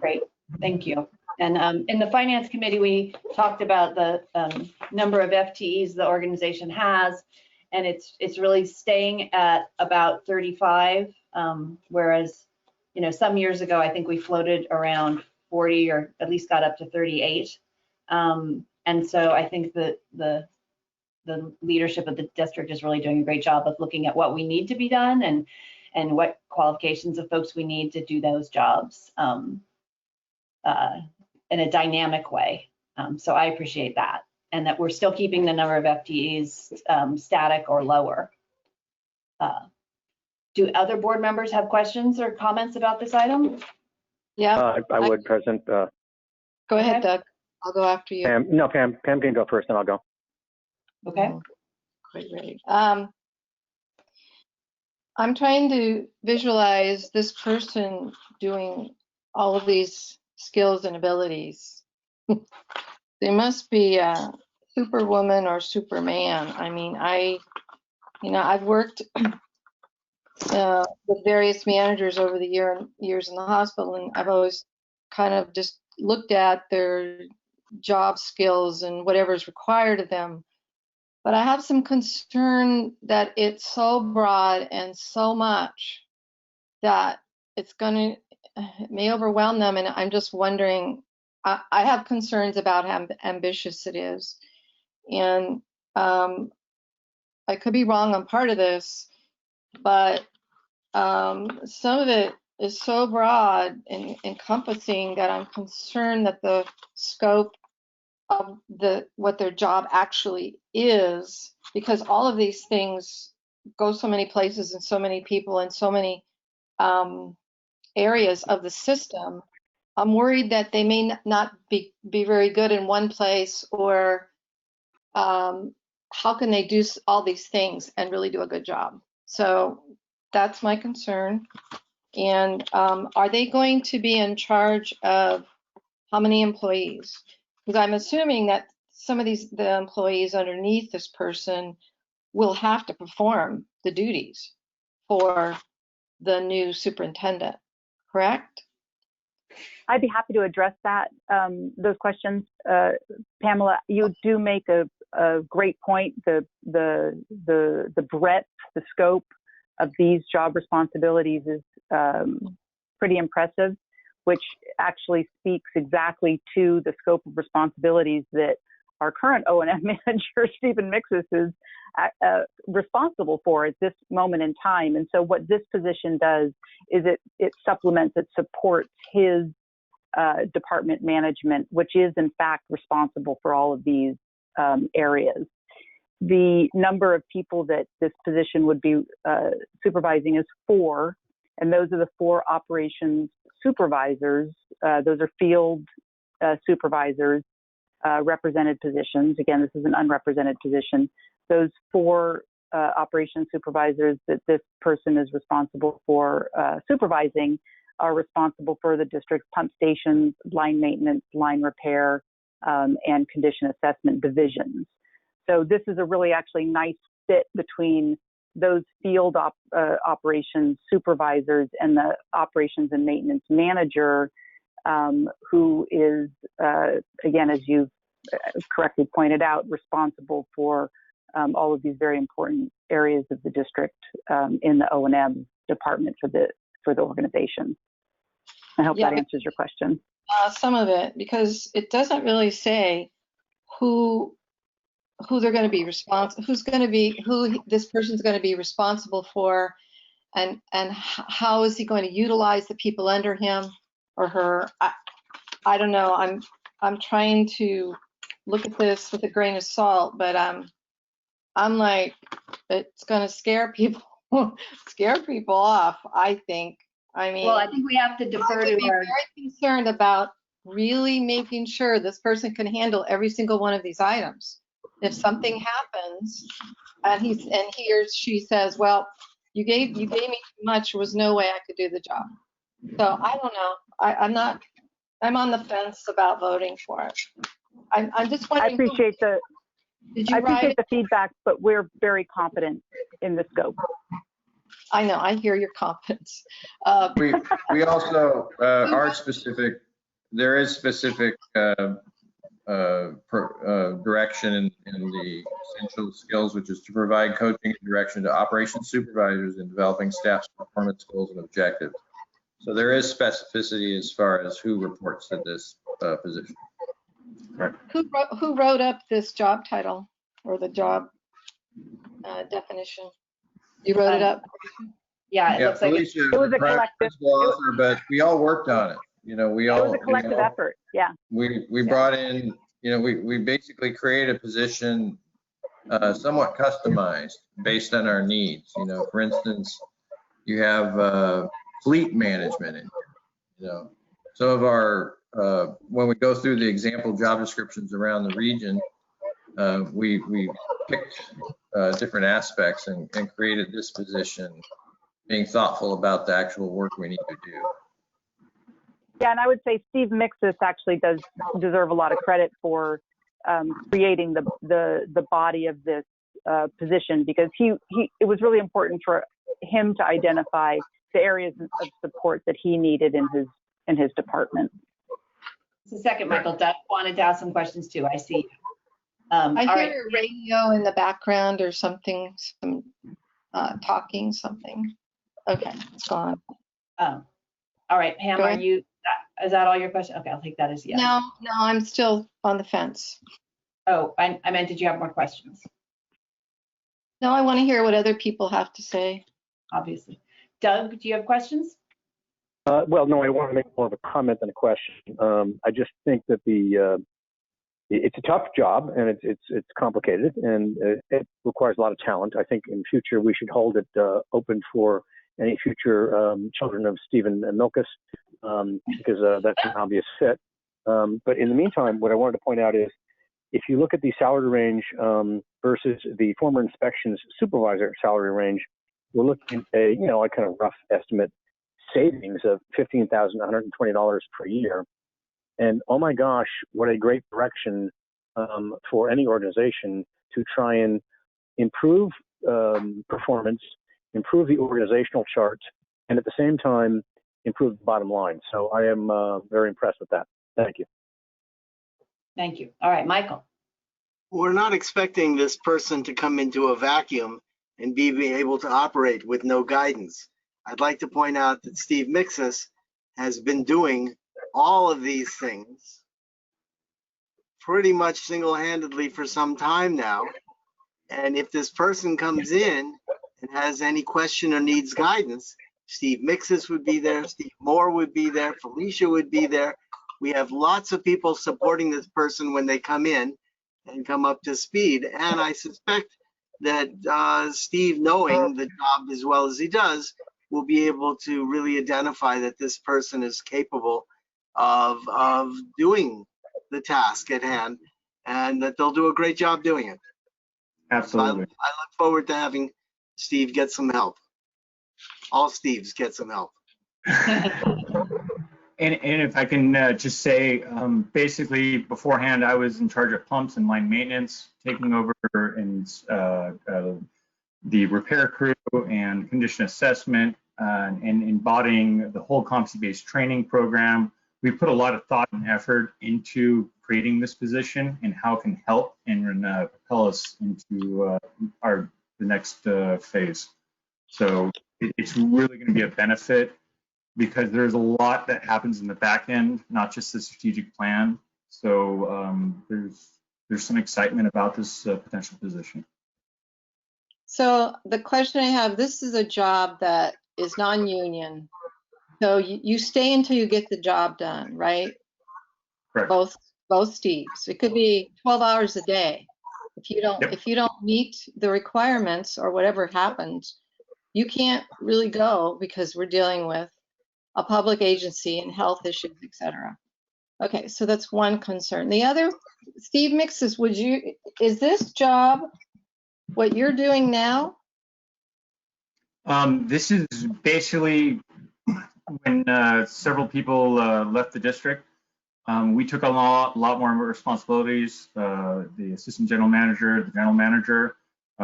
Great, thank you. And in the finance committee, we talked about the number of FTEs the organization has, and it's really staying at about 35, whereas, you know, some years ago, I think we floated around 40, or at least got up to 38. And so I think that the leadership of the district is really doing a great job of looking at what we need to be done and what qualifications of folks we need to do those jobs in a dynamic way. So I appreciate that, and that we're still keeping the number of FTEs static or lower. Do other board members have questions or comments about this item? Yeah. I would, President. Go ahead, Okay. Doug. I'll go after you. Pam can go first, and I'll go. Okay. Quite ready. I'm trying to visualize this person doing all of these skills and abilities. They must be a superwoman or superman. I mean, I've worked with various managers over the years in the hospital, and I've always kind of just looked at their job skills and whatever's required of them. But I have some concern that it's so broad and so much that it may overwhelm them. And I'm just wondering, I have concerns about how ambitious it is. And I could be wrong on part of this, but some of it is so broad and encompassing that I'm concerned that the scope of what their job actually is, because all of these things go so many places and so many people and so many areas of the system. I'm worried that they may not be very good in one place, or how can they do all these things and really do a good job? So that's my concern. And are they going to be in charge of how many employees? Because I'm assuming that some of the employees underneath this person will have to perform the duties for the new superintendent, correct? I'd be happy to address those questions. Pamela, you do make a great point. The breadth, the scope of these job responsibilities is pretty impressive, which actually speaks exactly to the scope of responsibilities that our current O&M manager, Stephen Mixis, is responsible for at this moment in time. And so what this position does is it supplements, it supports his department management, which is in fact responsible for all of these areas. The number of people that this position would be supervising is 4. And those are the 4 operations supervisors. Those are field supervisors, represented positions. Again, this is an unrepresented position. Those 4 operations supervisors that this person is responsible for supervising are responsible for the district's pump stations, line maintenance, line repair, and condition assessment divisions. So this is a really actually nice fit between those field operations supervisors and the operations and maintenance manager, who is, again, as you've correctly pointed out, responsible for all of these very important areas of the district in the O&M department for the organization. I hope that answers your question. Some of it, because it doesn't really say who they're going to be responsible, who this person's going to be responsible for, and how is he going to utilize the people under him or her. I don't know. I'm trying to look at this with a grain of salt, but I'm like, it's going to scare people off, I think. I mean, Well, I think we have to defer I would to be our, very concerned about really making sure this person can handle every single one of these items. If something happens and he or she says, well, you gave me too much, there was no way I could do the job. So I don't know. I'm on the fence about voting for it. I'm just wondering. I appreciate the feedback, but we're very confident in the scope. I know, I hear your confidence. We also are specific, there is specific direction in the essential skills, which is to provide coaching and direction to operations supervisors in developing staff's performance goals and objectives. So there is specificity as far as who reports to this position. Right. Who wrote up this job title or the job definition? You wrote it up? yeah, it Yeah, looks like Felicia, It was a the principal author, but we all worked on it. You know, It was a collective effort. Yeah. We brought in, you know, we basically created a position somewhat customized based on our needs. You know, for instance, you have fleet management in here. You know, some of our, when we go through the example job descriptions around the region, we picked different aspects and created this position, being thoughtful about the actual work we need to do. Yeah, and I would say Steve Mixis actually does deserve a lot of credit for creating the body of this position, because it was really important for him to identify the areas of support that he needed in his department. Just a second, Michael. Doug wanted to ask some questions too. I see. I all hear right. a radio in the background or something, some talking something. Okay, it's gone. All right, Pam, Go are ahead. you, is that all your question? Okay, I'll take that as yes. No, I'm still on the fence. Oh, I meant, did you have more questions? No, I want to hear what other people have to say. Obviously. Doug, do you have questions? Well, no, I want to make more of a comment than a question. I just think that it's a tough job and it's complicated and it requires a lot of talent. I think in future we should hold it open for any future children of Stephen and Milkus, because that's an obvious fit. But in the meantime, what I wanted to point out is, if you look at the salary range versus the former inspections supervisor salary range, we're looking at a kind of rough estimate savings of $15,120 per year. And oh my gosh, what a great direction for any organization to try and improve performance, improve the organizational chart, and at the same time, improve the bottom line. So I am very impressed with that. Thank you. Thank you. All right, Michael. We're not expecting this person to come into a vacuum and be able to operate with no guidance. I'd like to point out that Steve Mixis has been doing all of these things pretty much single-handedly for some time now. And if this person comes in and has any question or needs guidance, Steve Mixis would be there, Steve Moore would be there, Felicia would be there. We have lots of people supporting this person when they come in and come up to speed. And I suspect that Steve, knowing the job as well as he does, we'll be able to really identify that this person is capable of doing the task at hand, and that they'll do a great job doing it. So Absolutely. I look forward to having Steve get some help. All Steves get some help. And if I can just say, basically beforehand, I was in charge of pumps and line maintenance, taking over and the repair crew and condition assessment, and embodying the whole competency-based training program. We put a lot of thought and effort into creating this position and how it can help and propel us into the next phase. So it's really going to be a benefit, because there's a lot that happens in the back end, not just the strategic plan. So there's some excitement about this potential position. So the question I have, this is a job that is non-union. So you stay until you get the job done, right? Correct. Both Steves. It could be 12 hours a day. If you don't, Yep. if you don't meet the requirements or whatever happens, you can't really go, because we're dealing with a public agency and health issues, et cetera. Okay, so that's one concern. The other, Steve Mixes, is this job what you're doing now? This is basically when several people left the district. We took a lot more responsibilities. The assistant general manager, the general manager,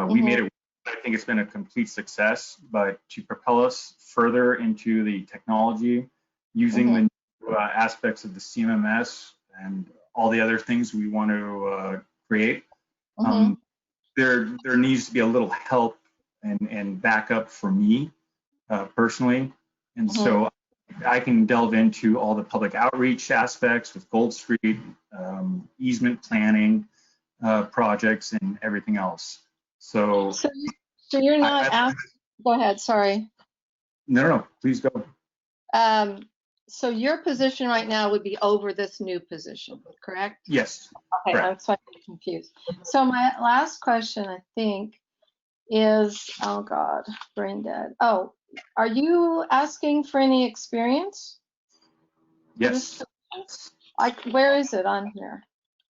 we made it. I think it's been a complete success, but to propel us further into the technology, using the new aspects of the CMS and all the other things we want to create, there needs to be a little help and backup for me personally. And so I can delve into all the public outreach aspects with Gold Street, easement planning projects, and everything else. So you're not asked, go ahead, sorry. No, please go. So your position right now would be over this new position, correct? Yes. Okay, correct. I'm slightly confused. So my last question, I think, is, oh God, brain dead. Oh, are you asking for any experience? Yes. Where is it on here?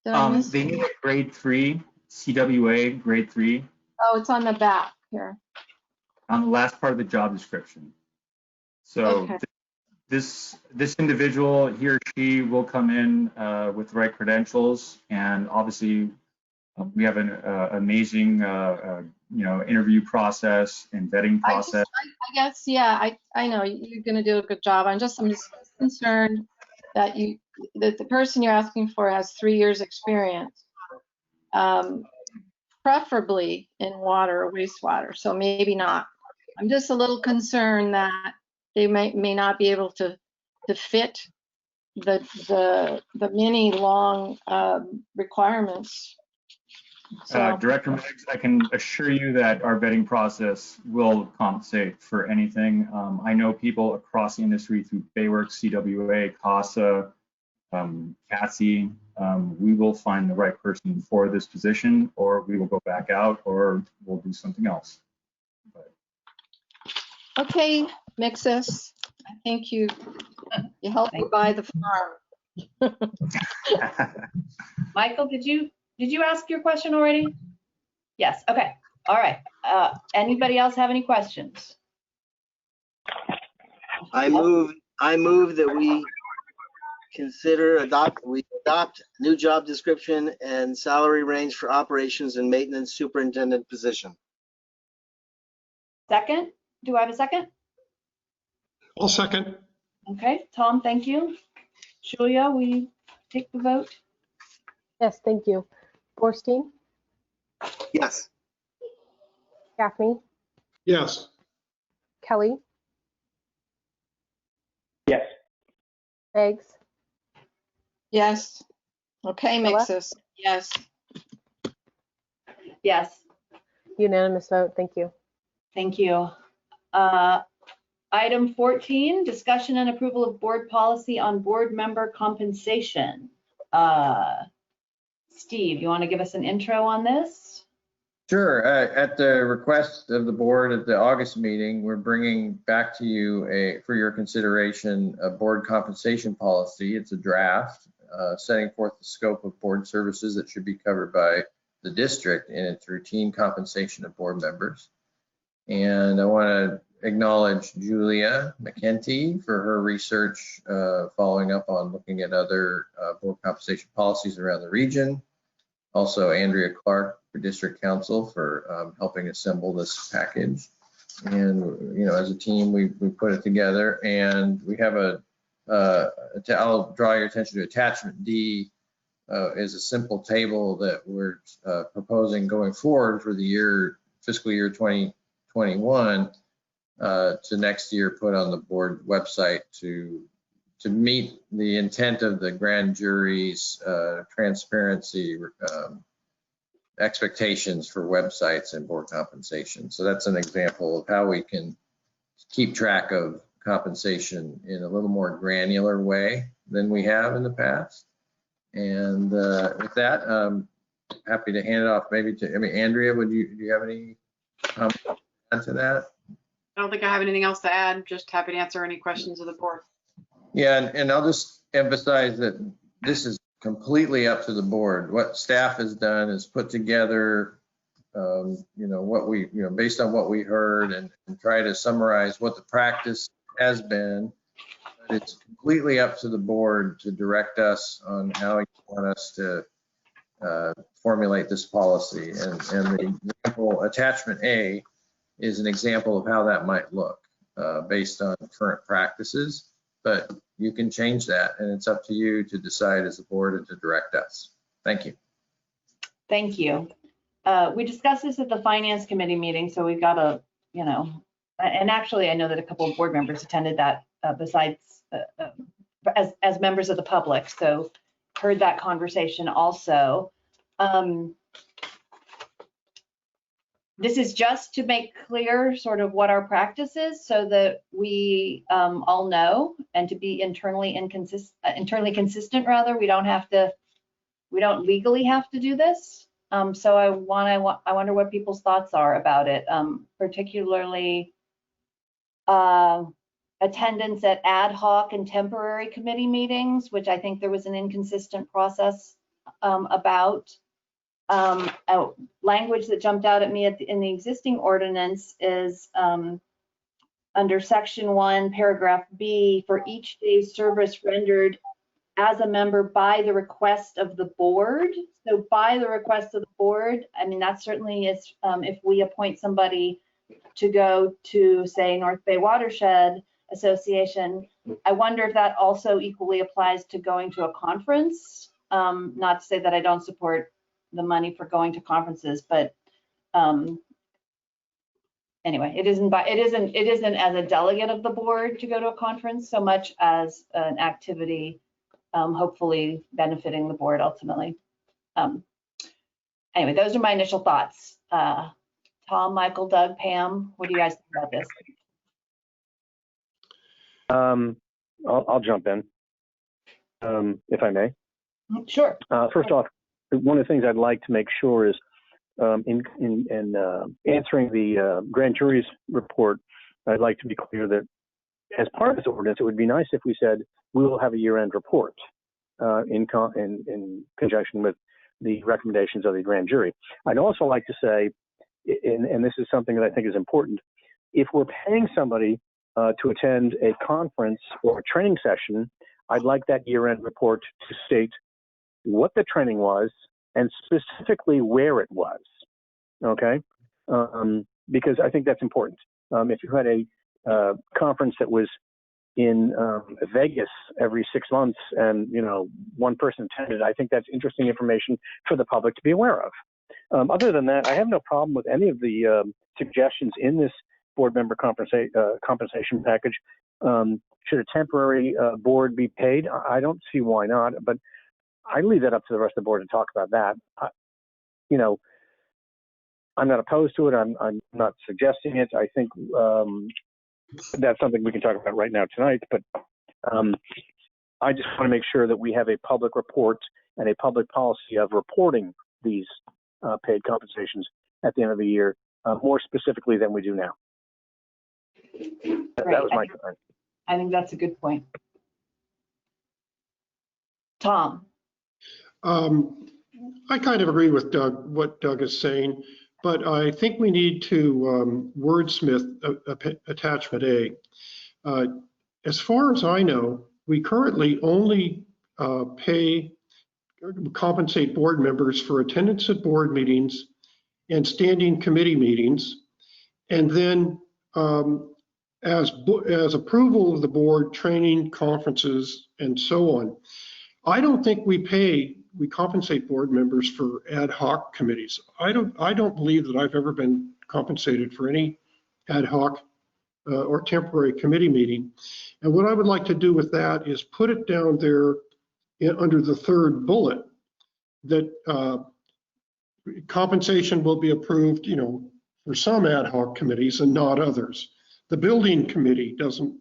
Did I miss They it? need a grade 3, CWA grade 3, Oh, it's on the back here. on the last part of the job description. So Okay. this individual, he or she will come in with the right credentials, and obviously we have an amazing interview process and vetting process. I guess, yeah, I know you're going to do a good job. I'm just concerned that the person you're asking for has 3 years experience, preferably in water or wastewater. So maybe not. I'm just a little concerned that they may not be able to fit the many long requirements. So, Director Meggs, I can assure you that our vetting process will compensate for anything. I know people across the industry through Bayworks, CWA, CASA, CATSI. We will find the right person for this position, or we will go back out, or we'll do something else. okay, Mixus, I think you helped me buy the farm. Michael, did you ask your question already? Yes, okay, all right. Anybody else have any questions? I move that we adopt new job description and salary range for operations and maintenance superintendent position. Second, do I have a second? I'll second. Okay, Tom, thank you. Julia, will you take the vote? Yes, thank you. Borstein, Yes. Gaffney, Yes. Kelly, Yes. Meggs, Yes. Okay, Sheila? Mixus, yes. Yes, unanimous vote, thank you. thank you. Item 14, discussion and approval of board policy on board member compensation. Steve, you want to give us an intro on this? Sure. At the request of the board at the August meeting, we're bringing back to you for your consideration a board compensation policy. It's a draft setting forth the scope of board services that should be covered by the district in its routine compensation of board members. And I want to acknowledge Julia McKenty for her research following up on looking at other board compensation policies around the region. Also, Andrea Clark for District Council for helping assemble this package. And, you know, as a team, we put it together, and we have I'll draw your attention to attachment D is a simple table that we're proposing going forward for the fiscal year 2021 to next year put on the board website to meet the intent of the grand jury's transparency expectations for websites and board compensation. So that's an example of how we can keep track of compensation in a little more granular way than we have in the past. And with that, I'm happy to hand it off maybe to, Andrea, do you have any comments to that? I don't think I have anything else to add. Just happy to answer any questions of the board. Yeah, and I'll just emphasize that this is completely up to the board. What staff has done is put together, you know, what we, you know, based on what we heard and try to summarize what the practice has been. But it's completely up to the board to direct us on how you want us to formulate this policy. And the example, attachment A, is an example of how that might look based on current practices. But you can change that, and it's up to you to decide as a board and to direct us. Thank you. Thank you. We discussed this at the Finance Committee meeting, so we've got a, you know, and actually I know that a couple of board members attended that besides as members of the public, so heard that conversation also. This is just to make clear sort of what our practice is so that we all know, and to be internally consistent rather. We don't legally have to do this. So I wonder what people's thoughts are about it, particularly attendance at ad hoc and temporary committee meetings, which I think there was an inconsistent process about. Language that jumped out at me in the existing ordinance is under section 1, paragraph B, for each day's service rendered as a member by the request of the board. So by the request of the board, I mean, that certainly is if we appoint somebody to go to, say, North Bay Watershed Association. I wonder if that also equally applies to going to a conference. Not to say that I don't support the money for going to conferences, but anyway, it isn't as a delegate of the board to go to a conference so much as an activity, hopefully benefiting the board ultimately. Anyway, those are my initial thoughts. Tom, Michael, Doug, Pam, what do you guys think about this? I'll jump in, if I may. Sure. First off, one of the things I'd like to make sure is in answering the grand jury's report, I'd like to be clear that as part of this ordinance, it would be nice if we said we will have a year-end report in conjunction with the recommendations of the grand jury. I'd also like to say, and this is something that I think is important, if we're paying somebody to attend a conference or a training session, I'd like that year-end report to state what the training was and specifically where it was, okay? Because I think that's important. If you had a conference that was in Vegas every 6 months and, you know, one person attended, I think that's interesting information for the public to be aware of. Other than that, I have no problem with any of the suggestions in this board member compensation package. Should a temporary board be paid? I don't see why not, but I leave that up to the rest of the board to talk about that. You know, I'm not opposed to it. I'm not suggesting it. I think that's something we can talk about right now tonight, but I just want to make sure that we have a public report and a public policy of reporting these paid compensations at the end of the year, more specifically than we do now. That Right. was my concern. I think that's a good point. Tom? I kind of agree with Doug, what Doug is saying, but I think we need to wordsmith attachment A. As far as I know, we currently only compensate board members for attendance at board meetings and standing committee meetings. And then as approval of the board, training, conferences, and so on. I don't think we compensate board members for ad hoc committees. I don't believe that I've ever been compensated for any ad hoc or temporary committee meeting. And what I would like to do with that is put it down there under the third bullet that compensation will be approved, for some ad hoc committees and not others. The building committee doesn't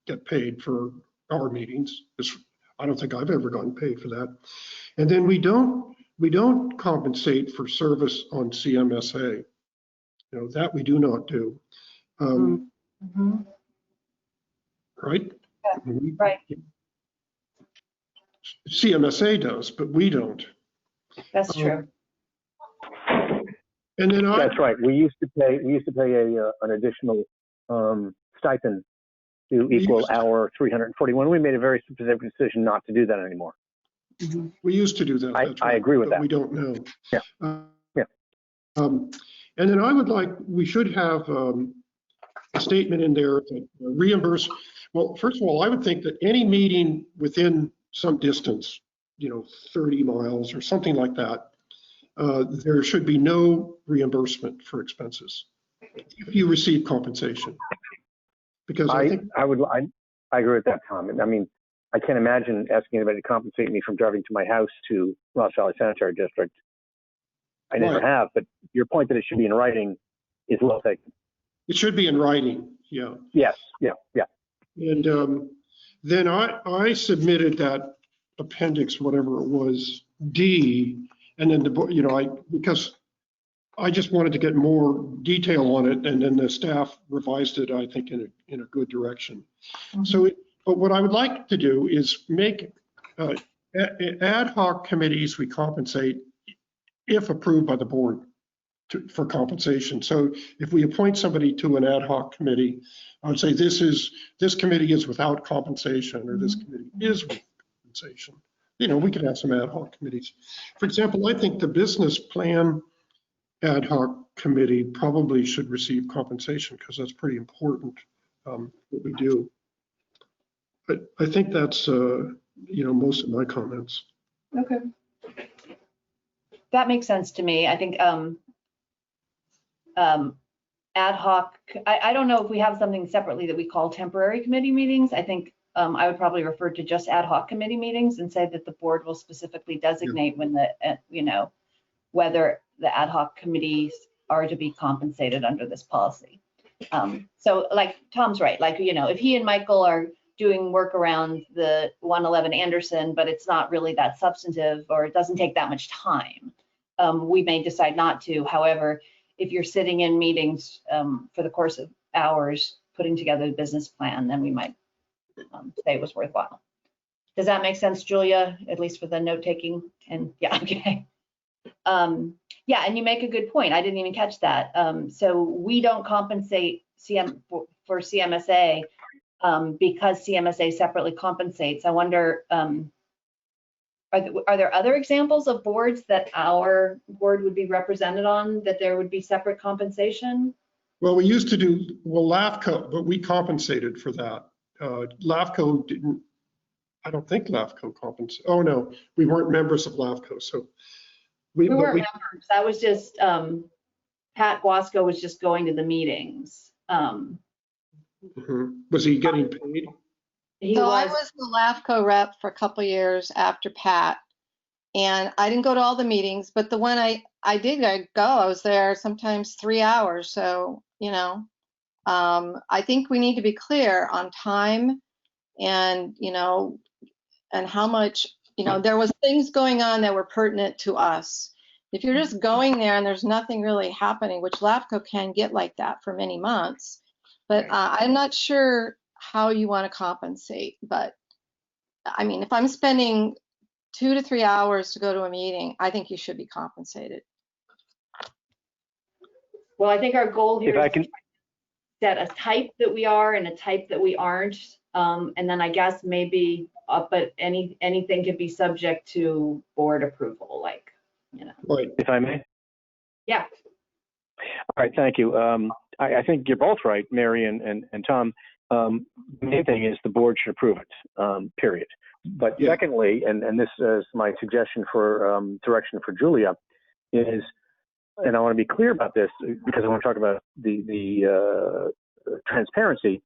get paid for our meetings. I don't think I've ever gotten paid for that. And then we don't compensate for service on CMSA. That we do not do. Right? Yeah, right. CMSA does, but we don't. That's true. And then That's right. We used to pay an additional stipend to equal our 341. We made a very specific decision not to do that anymore. We used to do that. That's I right, agree with but that. We don't know. Yeah. Yeah. And then we should have a statement in there that reimburse. Well, first of all, I would think that any meeting within some distance, 30 miles or something like that, there should be no reimbursement for expenses if you receive compensation. Because I agree with that, Tom. I mean, I can't imagine asking anybody to compensate me from driving to my house to Lost Valley Sanitary District. I never have, but your point that it should be in writing is well taken. It should be in writing, yeah. Yes, yeah. And then I submitted that appendix, whatever it was, D, and then because I just wanted to get more detail on it, and then the staff revised it, I think, in a good direction. So, but what I would like to do is make ad hoc committees we compensate if approved by the board for compensation. So if we appoint somebody to an ad hoc committee, I would say this committee is without compensation, or this committee is with compensation. We could have some ad hoc committees. For example, I think the business plan ad hoc committee probably should receive compensation because that's pretty important, what we do. But I think that's, most of my comments. Okay. That makes sense to me. I think ad hoc, I don't know if we have something separately that we call temporary committee meetings. I think I would probably refer to just ad hoc committee meetings and say that the board will specifically designate when whether the ad hoc committees are to be compensated under this policy. So like Tom's right, if he and Michael are doing work around the 111 Anderson, but it's not really that substantive or it doesn't take that much time, we may decide not to. However, if you're sitting in meetings for the course of hours putting together the business plan, then we might say it was worthwhile. Does that make sense, Julia? At least for the note taking? And yeah, okay. Yeah, and you make a good point. I didn't even catch that. So we don't compensate for CMSA because CMSA separately compensates. I wonder, are there other examples of boards that our board would be represented on that there would be separate compensation? Well, we used to do, LAFCO, but we compensated for that. LAFCO didn't, I don't think LAFCO compensated. Oh no, we weren't members of LAFCO, so. We weren't members. That was just, Pat Guasco was just going to the meetings. Was he getting paid? I was the LAFCO rep for a couple of years after Pat, and I didn't go to all the meetings, but the one I did go, I was there sometimes 3 hours. So, I think we need to be clear on time and, and how much, there was things going on that were pertinent to us. If you're just going there and there's nothing really happening, which LAFCO can get like that for many months, but I'm not sure how you want to compensate. But I mean, if I'm spending 2 to 3 hours to go to a meeting, I think you should be compensated. Well, I think our goal here If I is can, to set a type that we are and a type that we aren't. And then I guess maybe, but anything could be subject to board approval, like, you know. Right. if I may. Yeah. All right, thank you. I think you're both right, Mary and Tom. The main thing is the board should approve it, period. But Yeah. secondly, and this is my suggestion for direction for Julia, is, and I want to be clear about this because I want to talk about the transparency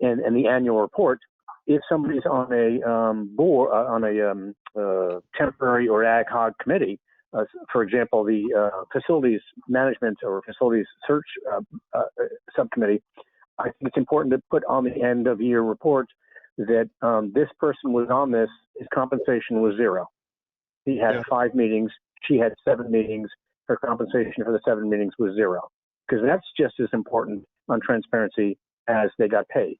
and the annual report. If somebody's on a board, on a temporary or ad hoc committee, for example, the facilities management or facilities search subcommittee, I think it's important to put on the end of year report that this person was on this, his compensation was 0. He had 5 meetings, she had 7 meetings, her compensation for the 7 meetings was 0. Because that's just as important on transparency as they got paid.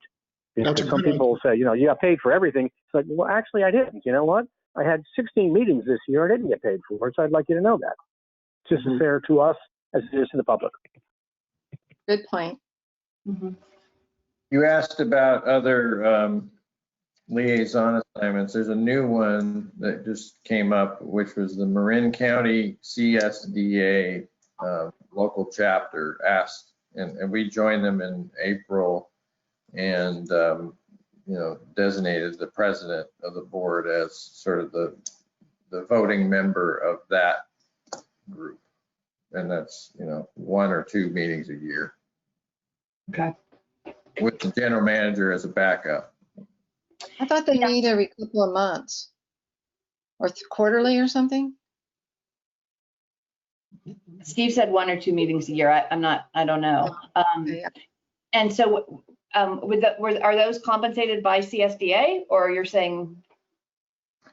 Because some people say, you know, you got paid for everything. It's like, well, actually I didn't. You know what? I had 16 meetings this year I didn't get paid for, so I'd like you to know that. It's just as fair to us as it is to the public. Good point. You asked about other liaison assignments. There's a new one that just came up, which was the Marin County CSDA local chapter asked, and we joined them in April, and you know, designated the president of the board as sort of the voting member of that group. And that's, you know, 1 or 2 meetings a year. Okay. With the general manager as a backup. I thought they meet every couple of months or quarterly or something. Steve said 1 or 2 meetings a year. I don't know. Yeah. And so are those compensated by CSDA, or you're saying?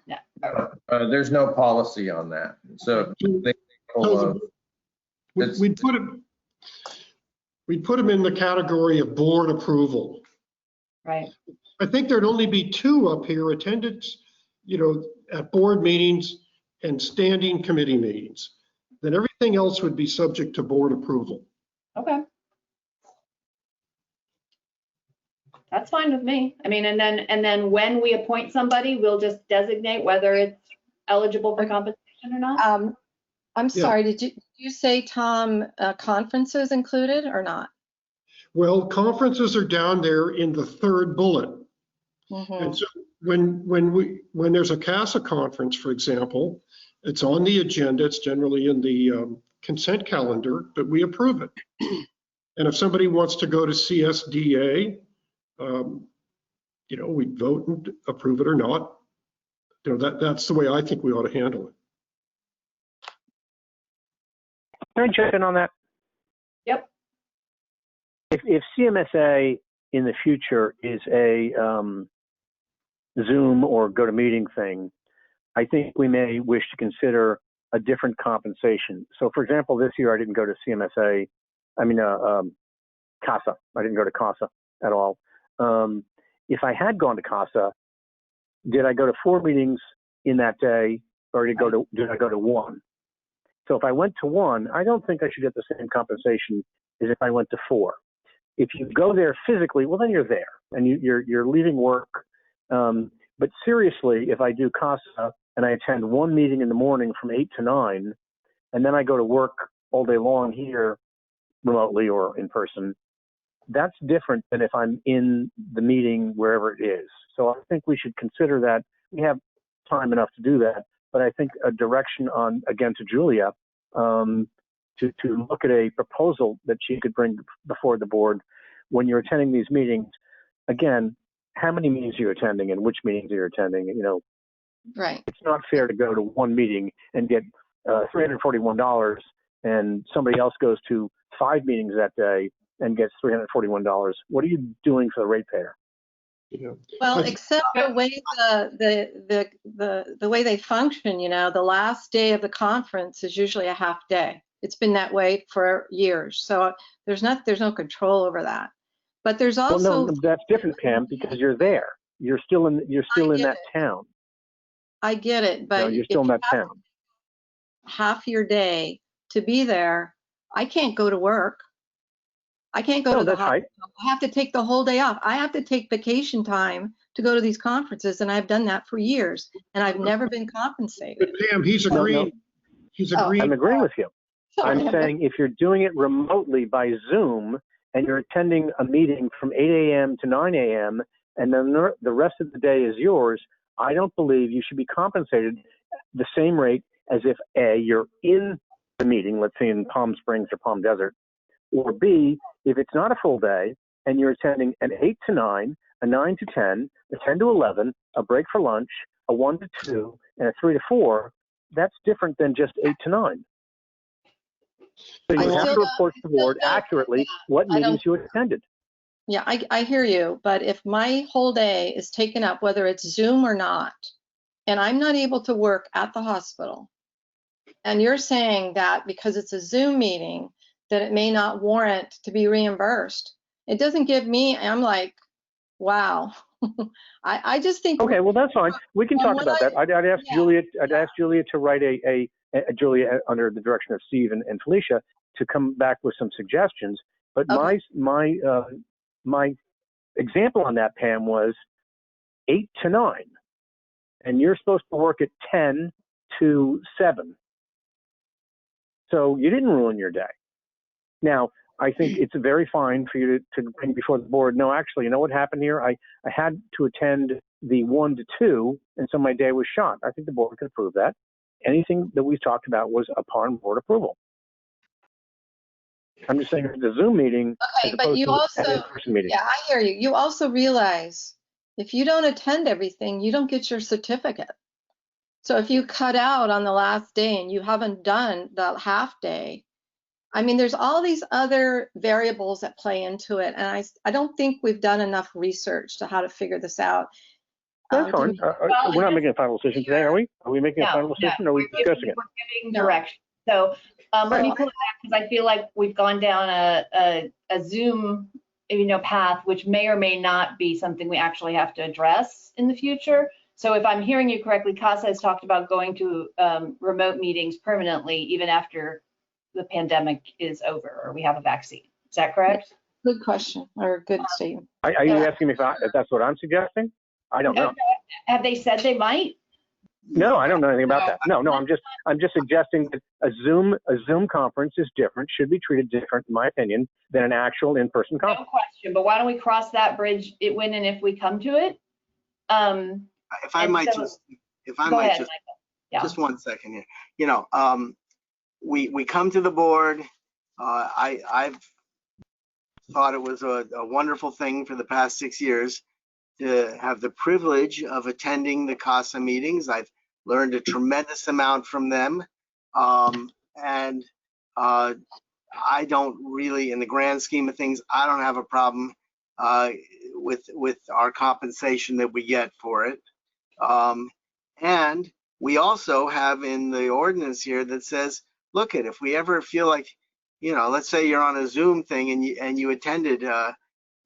No. There's no policy on that. So they We put them in the category of board approval. Right. I think there'd only be 2 up here, attendance, you know, at board meetings and standing committee meetings. Then everything else would be subject to board approval. Okay. That's fine with me. I mean, and then when we appoint somebody, we'll just designate whether it's eligible for compensation or not. I'm sorry, did you say, Tom, conferences included or not? Well, conferences are down there in the 3rd bullet. And so when there's a CASA conference, for example, it's on the agenda. It's generally in the consent calendar, but we approve it. And if somebody wants to go to CSDA, you know, we vote and approve it or not. You know, that's the way I think we ought to handle it. Can I jump in on that? Yep. If CMSA in the future is a Zoom or GoToMeeting thing, I think we may wish to consider a different compensation. So for example, this year I didn't go to CMSA, CASA. I didn't go to CASA at all. If I had gone to CASA, did I go to 4 meetings in that day, or did I go to 1? So if I went to 1, I don't think I should get the same compensation as if I went to 4. If you go there physically, well, then you're there and you're leaving work. But seriously, if I do CASA and I attend 1 meeting in the morning from 8 to 9, and then I go to work all day long here remotely or in person, that's different than if I'm in the meeting wherever it is. So I think we should consider that. We have time enough to do that, but I think a direction on, again, to Julia, to look at a proposal that she could bring before the board when you're attending these meetings. Again, how many meetings are you attending and which meetings are you attending? You know, Right. It's not fair to go to 1 meeting and get $341 and somebody else goes to 5 meetings that day and gets $341. What are you doing for the ratepayer? Yeah. Well, I- except the way the way they function, you know, the last day of the conference is usually a half day. It's been that way for years. So there's no control over that. But there's Well, also, no, that's different, Pam, because you're there. You're still in that town. I get it, but No, you're if still in you that have town. half your day to be there, I can't go to work. I can't go No, to the that's right. hospital. I have to take the whole day off. I have to take vacation time to go to these conferences, and I've done that for years, and I've never been But compensated. Pam, he's No, agreeing. no. He's Oh. agreeing. I'm agreeing with you. I'm Sorry. saying if you're doing it remotely by Zoom and you're attending a meeting from 8 a.m. to 9 a.m. and then the rest of the day is yours, I don't believe you should be compensated the same rate as if A, you're in the meeting, let's say in Palm Springs or Palm Desert, or B, if it's not a full day and you're attending an 8 to 9, a 9 to 10, a 10 to 11, a break for lunch, a 1 to 2, and a 3 to 4, that's different than just 8 to 9. So I you have still to report to the board don't- accurately what I don't- meetings you attended. Yeah, I hear you, but if my whole day is taken up, whether it's Zoom or not, and I'm not able to work at the hospital, and you're saying that because it's a Zoom meeting, that it may not warrant to be reimbursed, it doesn't give me, I'm like, wow. I just think. Okay, well, that's fine. We can From talk what about that. I'd ask yeah. Julia. I'd ask Julia to write Julia under the direction of Steve and Felicia to come back with some suggestions. But Okay. my example on that, Pam, was 8 to 9, and you're supposed to work at 10 to 7. So you didn't ruin your day. Now, I think it's very fine for you to bring before the board. No, actually, you know what happened here? I had to attend the 1 to 2, and so my day was shot. I think the board could approve that. Anything that we talked about was upon board approval. I'm just saying it's a Zoom meeting as Okay, but opposed you to also, an in-person meeting. yeah, I hear you. You also realize if you don't attend everything, you don't get your certificate. So if you cut out on the last day and you haven't done the half day, I mean, there's all these other variables that play into it. And I don't think we've done enough research to how to figure this out. That's fine. We're not making a final decision today, are we? Are we making a final decision, or are we discussing it? We're giving direction. So let me pull it back because I feel like we've gone down a Zoom, path, which may or may not be something we actually have to address in the future. So if I'm hearing you correctly, CASA has talked about going to remote meetings permanently, even after the pandemic is over or we have a vaccine. Is that correct? Good question or good statement. Are you asking me if that's what I'm suggesting? I don't know. Have they said they might? No, I don't know anything about that. No, I'm just suggesting that a Zoom conference is different, should be treated different, in my opinion, than an actual in-person No conference. question, but why don't we cross that bridge when and if we come to it? If I might just, Yeah. just 1 second here. We come to the board. I've thought it was a wonderful thing for the past 6 years to have the privilege of attending the CASA meetings. I've learned a tremendous amount from them. And I don't really, in the grand scheme of things, I don't have a problem with our compensation that we get for it. And we also have in the ordinance here that says, look, if we ever feel like, let's say you're on a Zoom thing and you attended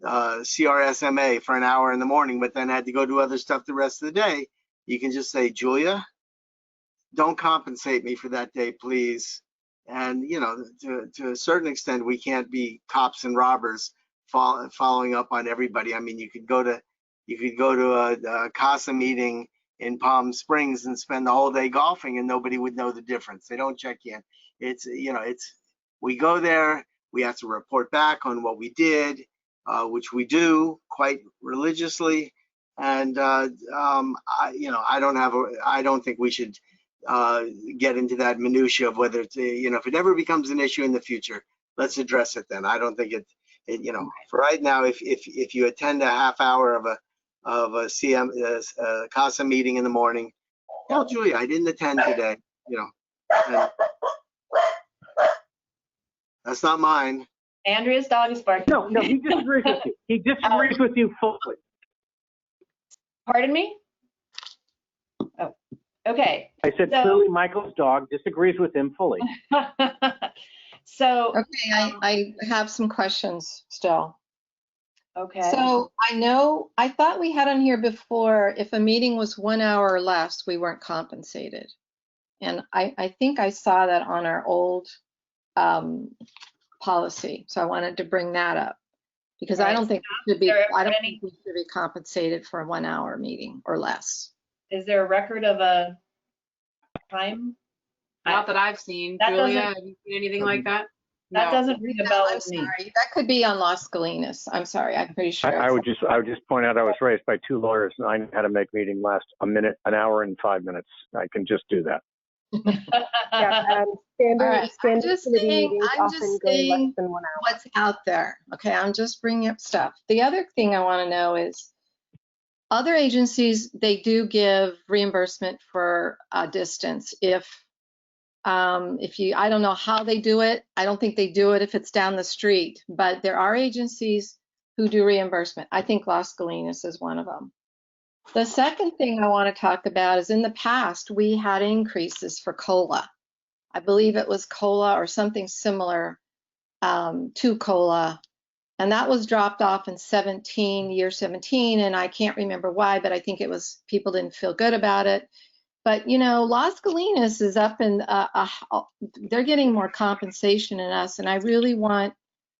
CRSMA for an hour in the morning, but then had to go do other stuff the rest of the day, you can just say, Julia, don't compensate me for that day, please. And, to a certain extent, we can't be cops and robbers following up on everybody. I mean, you could go to a CASA meeting in Palm Springs and spend the whole day golfing and nobody would know the difference. They don't check in. We go there, we have to report back on what we did, which we do quite religiously. And I don't think we should get into that minutia of whether it's, if it ever becomes an issue in the future, let's address it then. I don't think for right now, if you attend a half hour of a CASA meeting in the morning, tell Julia I didn't attend today, and that's not mine. Andrea's dog is barking. No, he disagrees with you. He disagrees with you fully. Pardon me? Oh, okay. I said So- clearly Michael's dog disagrees with him fully. So, Okay, I have some questions still. okay. So I thought we had on here before, if a meeting was 1 hour or less, we weren't compensated. And I think I saw that on our old policy. So I wanted to bring that up because I Right. don't think we should be, Is there I don't any- think we should be compensated for a 1 hour meeting or less. Is there a record of a time? Not that I've seen. That Julia, doesn't- have you seen anything like that? That No. doesn't ring a bell I'm with me. sorry, that could be on Las Colinas. I'm sorry, I'm pretty sure. I would just point out I was raised by two lawyers and I know how to make meeting last a minute, an hour and 5 minutes. I can just do that. Yeah, All standard, right, I'm standard just committee saying- meetings I'm often just go less saying than 1 hour. What's out there. Okay, I'm just bringing up stuff. The other thing I want to know is other agencies, they do give reimbursement for distance. If you, I don't know how they do it. I don't think they do it if it's down the street, but there are agencies who do reimbursement. I think Las Colinas is one of them. The second thing I want to talk about is in the past, we had increases for COLA. I believe it was COLA or something similar to COLA. And that was dropped off in year 17, and I can't remember why, but I think it was people didn't feel good about it. But, you know, Las Colinas is up in, they're getting more compensation than us, and I really want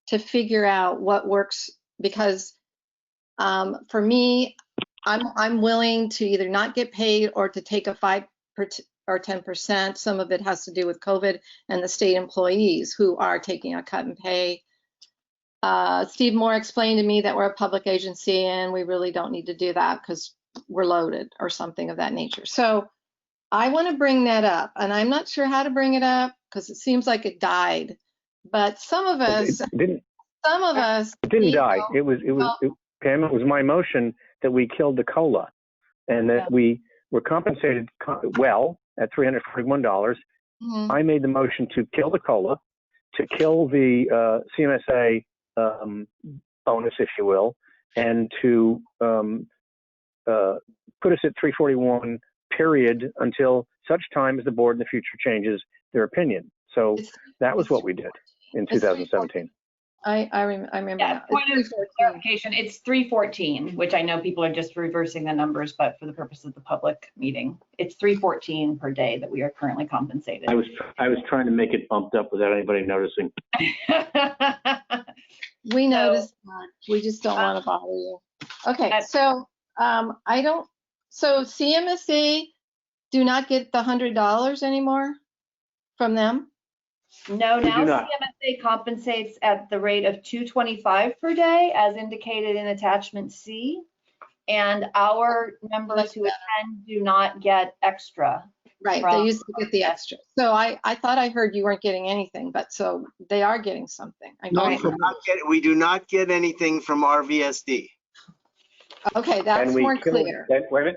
to figure out what works because for me, I'm willing to either not get paid or to take a 5 or 10%. Some of it has to do with COVID and the state employees who are taking a cut in pay. Steve Moore explained to me that we're a public agency and we really don't need to do that because we're loaded or something of that nature. So I want to bring that up, and I'm not sure how to bring it up because it seems like it died. But some of us, It didn't you die. know, Pam, it was my motion that we killed the COLA and that Yeah. we were compensated well at $341. mhm. I made the motion to kill the COLA, to kill the CMSA bonus, if you will, and to put us at 341 period until such time as the board in the future changes their opinion. So It's- that was it's what we did in it's 2017. I remember Yeah, now. It's point of 314. clarification, it's 314, which I know people are just reversing the numbers, but for the purpose of the public meeting, it's 314 per day that we are currently compensated. I was trying to make it bumped up without anybody noticing. We noticed that. We just don't want to bother you. Okay, Uh, so so CMSA do not get the $100 anymore from them? No, We do now not. CMSA compensates at the rate of $225 per day, as indicated in attachment C. And our members who attend do not get extra. Right, From- they used to get the extra. So I thought I heard you weren't getting anything, but so they are getting something. I Not know. from We do not get anything from RVSD. Okay, that's more killed, clear. Wait a minute.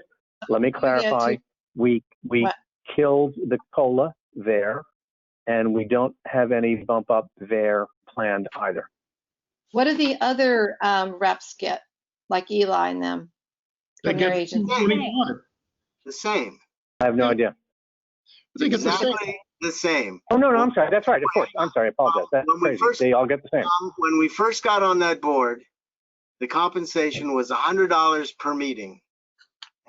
Let me clarify. We What? killed the COLA there, and we don't have any bump up there planned either. What do the other reps get, like Eli and them? They From their get agency? 225. The same. I have no idea. I think it's the same. Exactly the same. Oh, no, I'm sorry. That's right. Of course. I'm sorry. I apologize. That's When we crazy. first- They all get the same. When we first got on that board, the compensation was $100 per meeting.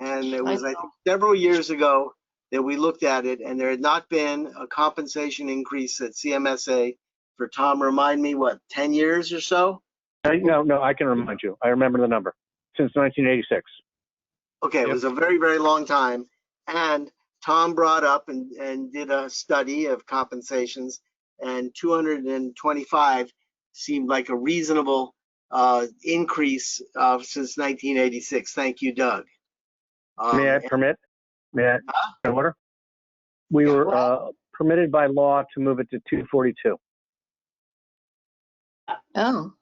And it was, I think, several years ago that we looked at it, and there had not been a compensation increase at CMSA for, Tom, remind me, what, 10 years or so? No, I can remind you. I remember the number. Since 1986. Okay, it was a very, very long time. And Tom brought up and did a study of compensations, and 225 seemed like a reasonable increase since 1986. Thank you, Doug. May I permit? May I order? We were permitted by law to move it to 242. Oh,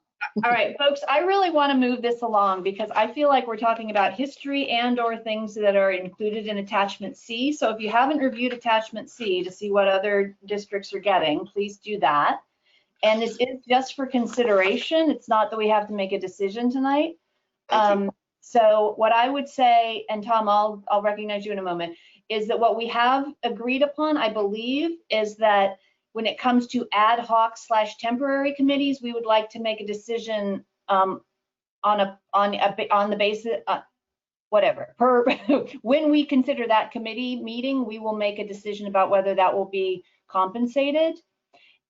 All right, folks, I really want to move this along because I feel like we're talking about history and/or things that are included in attachment C. So if you haven't reviewed attachment C to see what other districts are getting, please do that. And this is just for consideration. It's not that we have to make a decision tonight. Thank So what I would say, and Tom, I'll recognize you in a moment, is that what we have agreed upon, I believe, is that when it comes to ad hoc / temporary committees, we would like to make a decision on the basis, whatever. When we consider that committee meeting, we will make a decision about whether that will be compensated.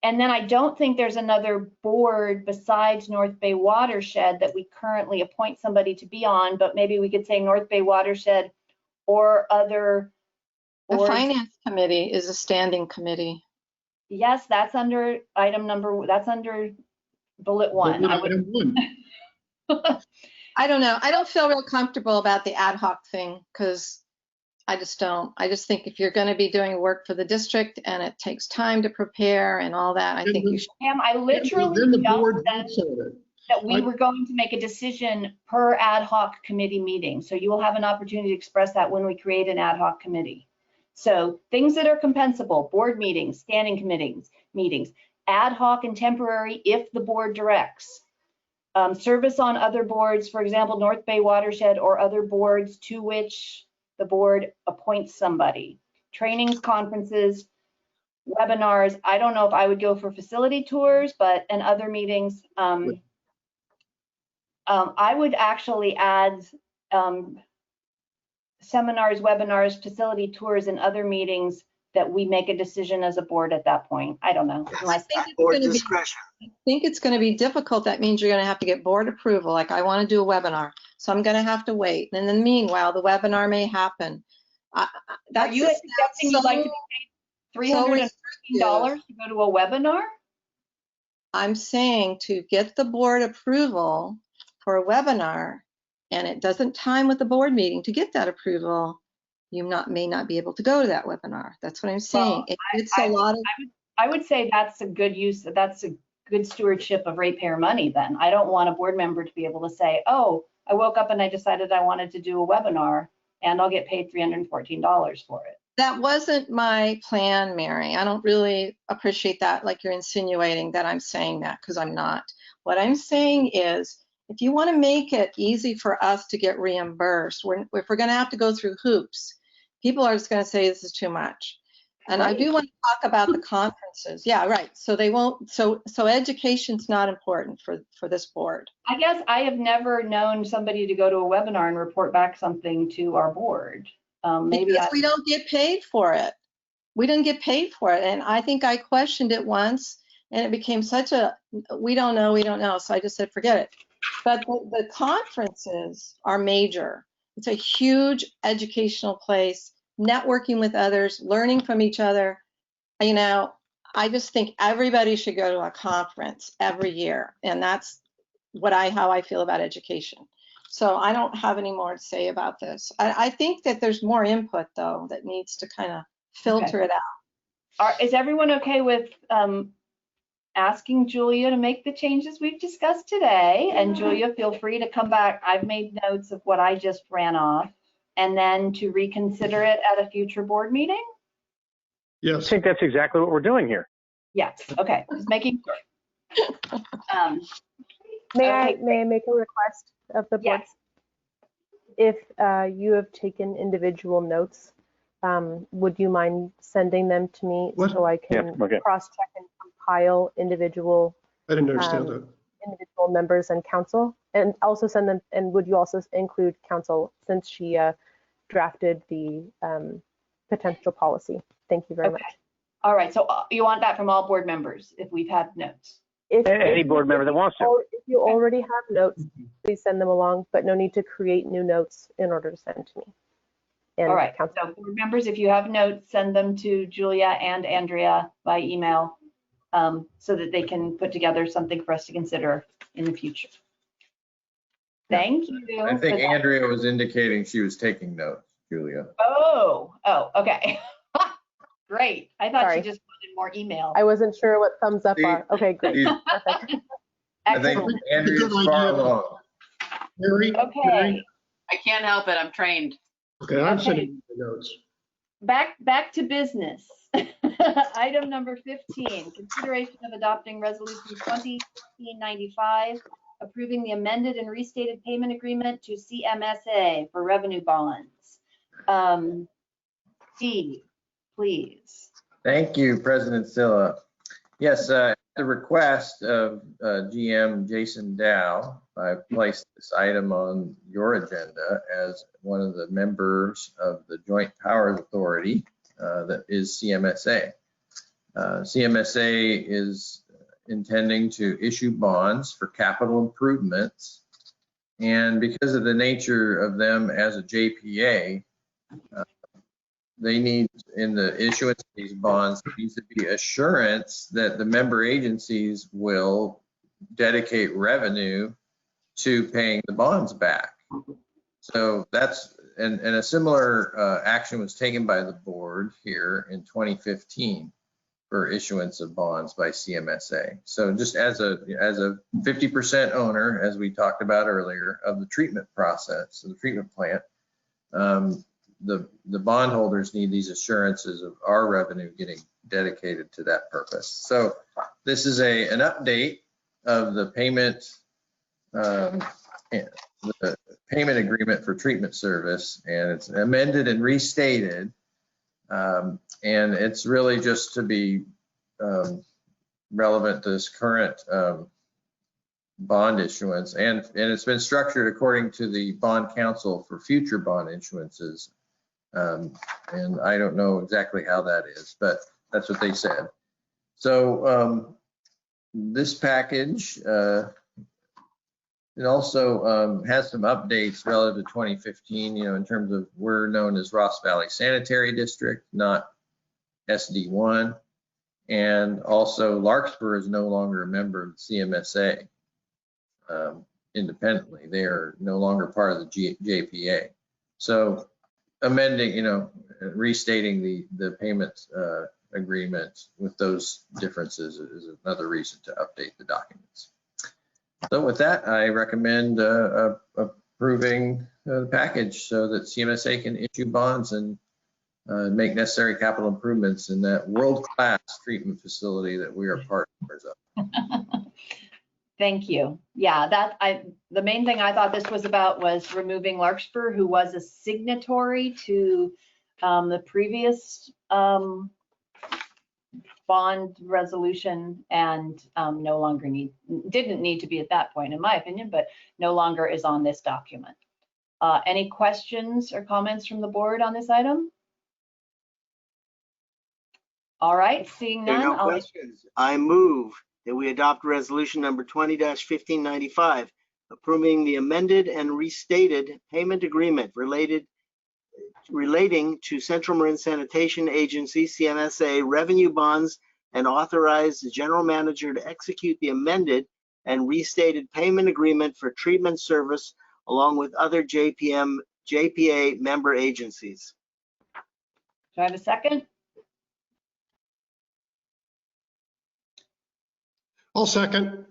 And then I don't think there's another board besides North Bay Watershed that we currently appoint somebody to be on, but maybe we could say North Bay Watershed or other The boards. finance committee is a standing committee. Yes, that's under that's under bullet 1. I would, Item 1. I don't know. I don't feel real comfortable about the ad hoc thing because I just don't. I just think if you're going to be doing work for the district and it takes time to prepare and all that, I think you should. Pam, I literally Then the just board said votes on it. that we were going to make a decision per ad hoc committee meeting. So you will have an opportunity to express that when we create an ad hoc committee. So things that are compensable, board meetings, standing committees, meetings, ad hoc and temporary if the board directs. Service on other boards, for example, North Bay Watershed or other boards to which the board appoints somebody. Trainings, conferences, webinars. I don't know if I would go for facility tours, but and other meetings. I would actually add seminars, webinars, facility tours, and other meetings that we make a decision as a board at that point. I don't know. Yes, at board discretion. I think it's going to be difficult. That means you're going to have to get board approval. Like I want to do a webinar, so I'm going to have to wait. And in the meanwhile, the webinar may happen. Are That's you suggesting you'd like to be paid $315 to go to a webinar? I'm saying to get the board approval for a webinar, and it doesn't time with the board meeting to get that approval, you may not be able to go to that webinar. That's what I'm saying. Well, It's a lot of. I would say that's a good use. That's a good stewardship of ratepayer money. Then I don't want a board member to be able to say, "Oh, I woke up and I decided I wanted to do a webinar, and I'll get paid $314 for it." That wasn't my plan, Mary. I don't really appreciate that, like you're insinuating that I'm saying that, because I'm not. What I'm saying is, if you want to make it easy for us to get reimbursed, if we're going to have to go through hoops, people are just going to say this is too much. And Right. I do want to talk about the conferences. Yeah, right. So they won't. So education's not important for this board. I guess I have never known somebody to go to a webinar and report back something to our board. Maybe Because we don't get paid for it. We didn't get paid for it. And I think I questioned it once and it became such a, we don't know. So I just said, forget it. But the conferences are major. It's a huge educational place, networking with others, learning from each other. You know, I just think everybody should go to a conference every year. And that's how I feel about education. So I don't have any more to say about this. I think that there's more input, though, that needs to kind of filter it out. Is everyone okay with asking Julia to make the changes we've discussed today? And Julia, feel free to come back. I've made notes of what I just ran off, and then to reconsider it at a future board meeting? I Yes. think that's exactly what we're doing here. Yes, okay, just making sure. May Okay, I make a request of the board? Yes. If you have taken individual notes, would you mind sending them to me What? so I can Yeah, okay. cross-check and compile individual I didn't understand that. individual members and council, and also send them? And would you also include council, since she drafted the potential policy? Thank you very Okay. much. All right, so you want that from all board members if we've had notes? Any board member that wants to. If you already have notes, please send them along, but no need to create new notes in order to send to me. And All right, council. so board members, if you have notes, send them to Julia and Andrea by email so that they can put together something for us to consider in the future. Thank you. I think for that. Andrea was indicating she was taking notes, Julia. Oh, okay. Great. I thought Sorry. she just wanted more email. I wasn't sure what thumbs up See, are. Okay, great. you- Perfect. I think Excellent. Andrea's Good far idea. along. Mary? Okay, Mary? I can't help it. I'm trained. Okay, I'm Okay. sending you the notes. back to business. Item number 15, consideration of adopting resolution 2095, approving the amended and restated payment agreement to CMSA for revenue bonds. Steve, please. Thank you, President Silla. Yes, at the request of GM Jason Dow, I've placed this item on your agenda as one of the members of the Joint Powers Authority that is CMSA. CMSA is intending to issue bonds for capital improvements, and because of the nature of them as a JPA, they need, in the issuance of these bonds, there needs to be assurance that the member agencies will dedicate revenue to paying the bonds back. So that's, and a similar action was taken by the board here in 2015 for issuance of bonds by CMSA. So just as a 50% owner, as we talked about earlier, of the treatment process, of the treatment plant, the bondholders need these assurances of our revenue getting dedicated to that purpose. So this is an update of the payment agreement for treatment service, and it's amended and restated, and it's really just to be relevant to this current bond issuance, and it's been structured according to the bond council for future bond issuances. And I don't know exactly how that is, but that's what they said. So this package, it also has some updates relative to 2015, in terms of we're known as Ross Valley Sanitary District, not SD1. And also Larkspur is no longer a member of the CMSA independently. They are no longer part of the JPA. So amending, restating the payment agreement with those differences is another reason to update the documents. So with that, I recommend approving the package so that CMSA can issue bonds and make necessary capital improvements in that world-class treatment facility that we are partners of. Thank you. Yeah, the main thing I thought this was about was removing Larkspur, who was a signatory to the previous bond resolution, and no longer didn't need to be at that point, in my opinion, but no longer is on this document. Any questions or comments from the board on this item? All right, seeing There are none. no questions. I move that we adopt resolution number 20-1595, approving the amended and restated payment agreement relating to Central Marin Sanitation Agency, CMSA, revenue bonds, and authorize the general manager to execute the amended and restated payment agreement for treatment service along with other JPA member agencies. Do I have a second? I'll second.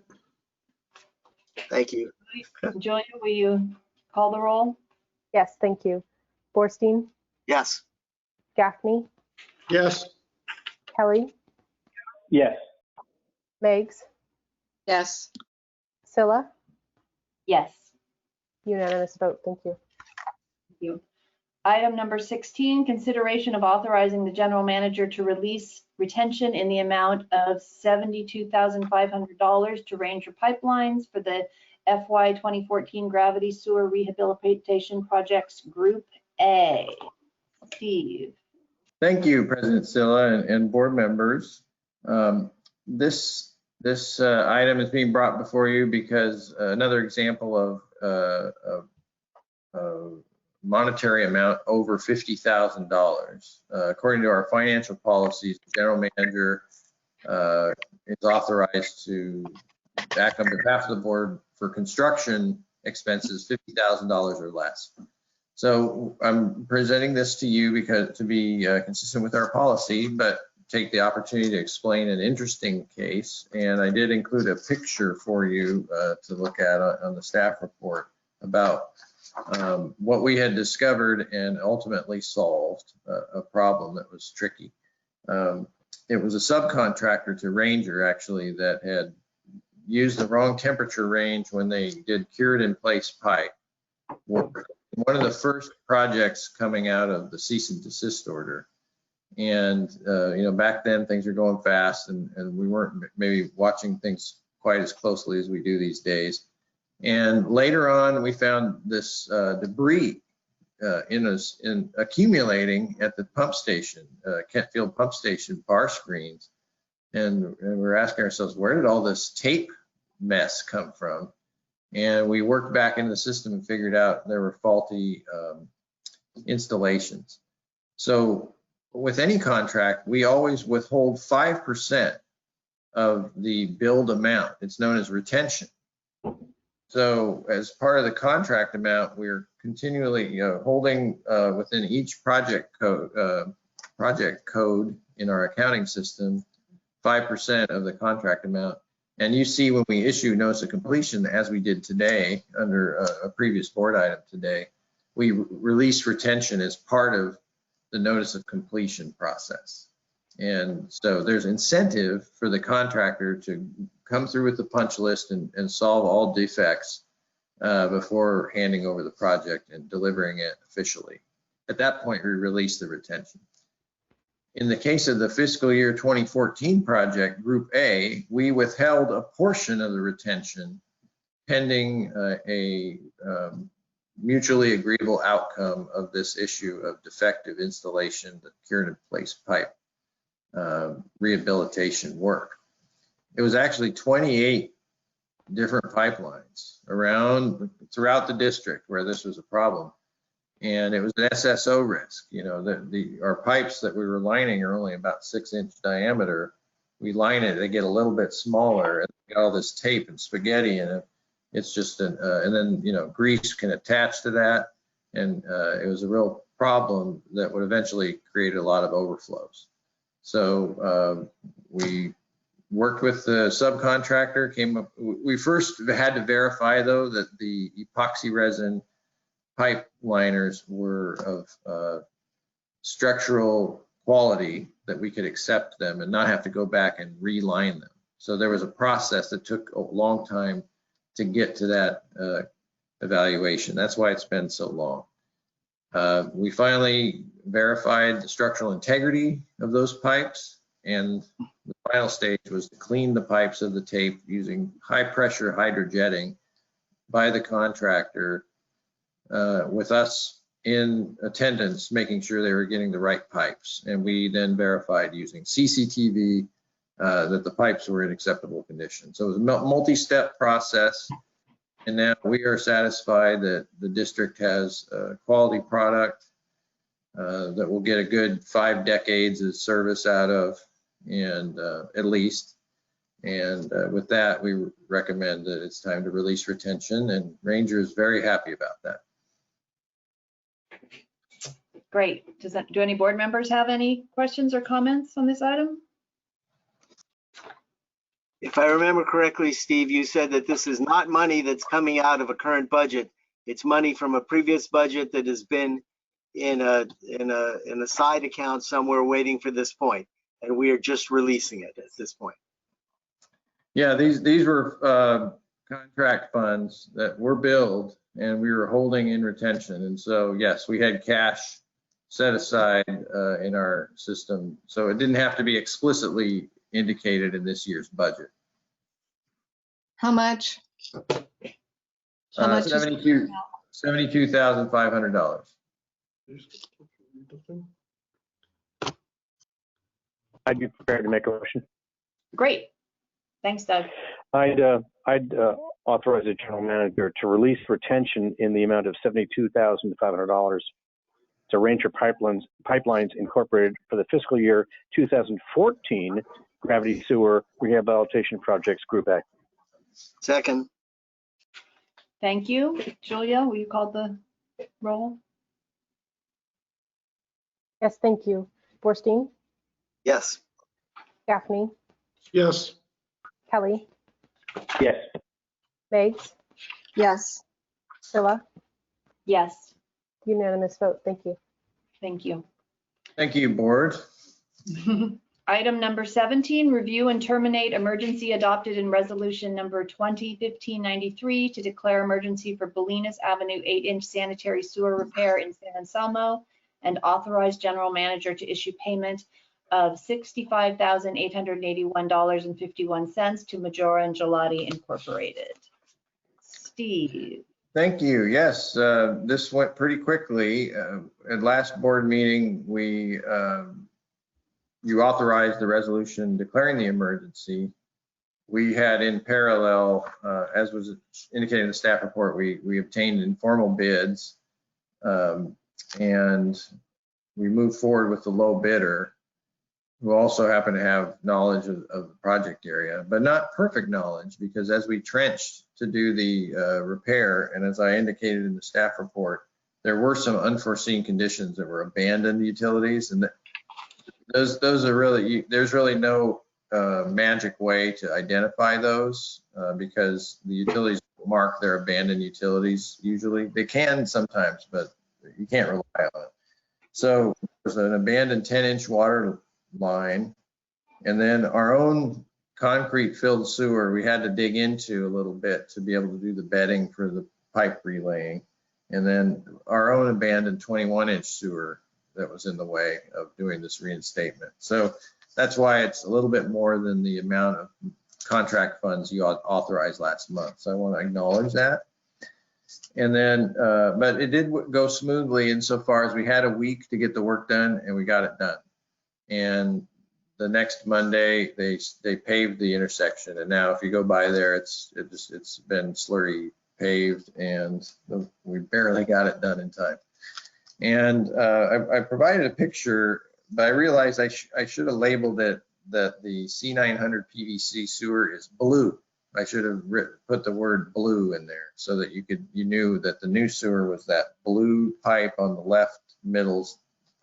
Thank you. Julia, will you call the roll? Yes, thank you. Borstein, Yes. Gaffney, Yes. Kelly, Yes. Meggs, Yes. Scylla, Yes. unanimous vote. Thank you. Thank you. Item number 16, consideration of authorizing the general manager to release retention in the amount of $72,500 to Ranger Pipelines for the FY 2014 Gravity Sewer Rehabilitation Projects Group A. Steve. Thank you, President Silla and board members. This item is being brought before you because another example of monetary amount over $50,000. According to our financial policies, the general manager is authorized to act on behalf of the board for construction expenses $50,000 or less. So I'm presenting this to you because to be consistent with our policy, but take the opportunity to explain an interesting case. And I did include a picture for you to look at on the staff report about what we had discovered and ultimately solved a problem that was tricky. It was a subcontractor to Ranger, actually, that had used the wrong temperature range when they did cured in place pipe work. One of the first projects coming out of the cease and desist order. And, back then things were going fast and we weren't maybe watching things quite as closely as we do these days. And later on, we found this debris in accumulating at the pump station, Kentfield pump station bar screens. And we're asking ourselves, where did all this tape mess come from? And we worked back into the system and figured out there were faulty installations. So with any contract, we always withhold 5% of the billed amount. It's known as retention. So as part of the contract amount, we're continually holding within each project code in our accounting system 5% of the contract amount. And you see when we issue notice of completion, as we did today under a previous board item today, we release retention as part of the notice of completion process. And so there's incentive for the contractor to come through with the punch list and solve all defects before handing over the project and delivering it officially. At that point, we release the retention. In the case of the fiscal year 2014 project, Group A, we withheld a portion of the retention pending a mutually agreeable outcome of this issue of defective installation, the cured in place pipe rehabilitation work. It was actually 28 different pipelines throughout the district where this was a problem. And it was an SSO risk. Our pipes that we were lining are only about 6-inch diameter. We line it, they get a little bit smaller, and got all this tape and spaghetti in it. It's just and then grease can attach to that, and it was a real problem that would eventually create a lot of overflows. So we worked with the subcontractor. We first had to verify though that the epoxy resin pipe liners were of structural quality that we could accept them and not have to go back and reline them. So there was a process that took a long time to get to that evaluation. That's why it's been so long. We finally verified the structural integrity of those pipes, and the final stage was to clean the pipes of the tape using high pressure hydrojetting by the contractor, with us in attendance, making sure they were getting the right pipes. And we then verified using CCTV that the pipes were in acceptable condition. So it was a multi-step process. And now we are satisfied that the district has a quality product that will get a good 5 decades of service out of, and at least. And with that, we recommend that it's time to release retention, and Ranger is very happy about that. Great. Do any board members have any questions or comments on this item? If I remember correctly, Steve, you said that this is not money that's coming out of a current budget. It's money from a previous budget that has been in a side account somewhere waiting for this point, and we are just releasing it at this point. Yeah, these were contract funds that were billed and we were holding in retention. And so, yes, we had cash set aside in our system. So it didn't have to be explicitly indicated in this year's budget. How much? How much is $72,500. I'd be prepared to make a motion. Great. Thanks, Doug. I'd authorize the general manager to release retention in the amount of $72,500 to Ranger Pipelines Incorporated for the fiscal year 2014 Gravity Sewer Rehabilitation Projects Group A. Second. Thank you. Julia, will you call the roll? Yes, thank you. Borstein, Yes. Gaffney, Yes. Kelly, Yes. Meggs, Yes. Scylla, Yes. unanimous vote. Thank you. Thank you. Thank you, board. Item number 17, review and terminate emergency adopted in resolution number 2015-93 to declare emergency for Bolinas Avenue 8-inch sanitary sewer repair in San Anselmo and authorize general manager to issue payment of $65,881.51 to Majora and Gelati Incorporated. Steve. Thank you. Yes, this went pretty quickly. At last board meeting, you authorized the resolution declaring the emergency. We had in parallel, as was indicated in the staff report, we obtained informal bids, and we moved forward with the low bidder, who also happened to have knowledge of the project area, but not perfect knowledge, because as we trenched to do the repair, and as I indicated in the staff report, there were some unforeseen conditions that were abandoned utilities, and those are really, there's really no magic way to identify those because the utilities mark their abandoned utilities usually. They can sometimes, but you can't rely on it. So there's an abandoned 10-inch water line, and then our own concrete filled sewer we had to dig into a little bit to be able to do the bedding for the pipe relaying, and then our own abandoned 21-inch sewer that was in the way of doing this reinstatement. So that's why it's a little bit more than the amount of contract funds you authorized last month. So I want to acknowledge that. And then, but it did go smoothly insofar as we had a week to get the work done, and we got it done. And the next Monday, they paved the intersection, and now if you go by there, it's been slurry paved, and we barely got it done in time. And I provided a picture, but I realized I should have labeled it that the C900 PVC sewer is blue. I should have put the word blue in there so that you knew that the new sewer was that blue pipe on the left middle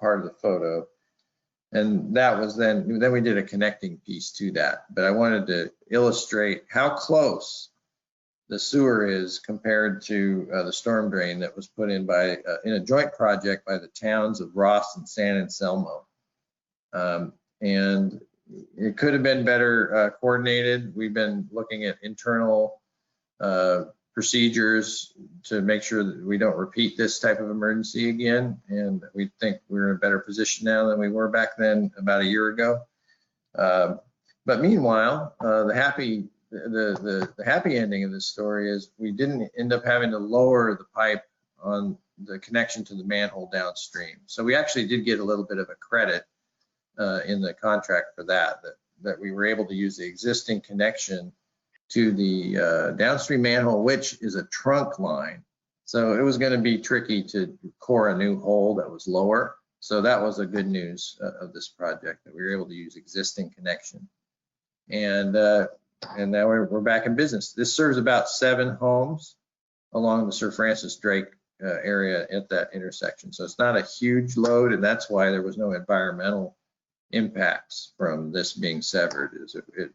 part of the photo. And that was then we did a connecting piece to that. But I wanted to illustrate how close the sewer is compared to the storm drain that was put in by in a joint project by the towns of Ross and San Anselmo. And it could have been better coordinated. We've been looking at internal procedures to make sure that we don't repeat this type of emergency again. And we think we're in a better position now than we were back then about a year ago. But meanwhile, the happy ending of this story is we didn't end up having to lower the pipe on the connection to the manhole downstream. So we actually did get a little bit of a credit in the contract for that we were able to use the existing connection to the downstream manhole, which is a trunk line. So it was going to be tricky to core a new hole that was lower. So that was the good news of this project, that we were able to use existing connection. And now we're back in business. This serves about 7 homes along the Sir Francis Drake area at that intersection. So it's not a huge load, and that's why there was no environmental impacts from this being severed. It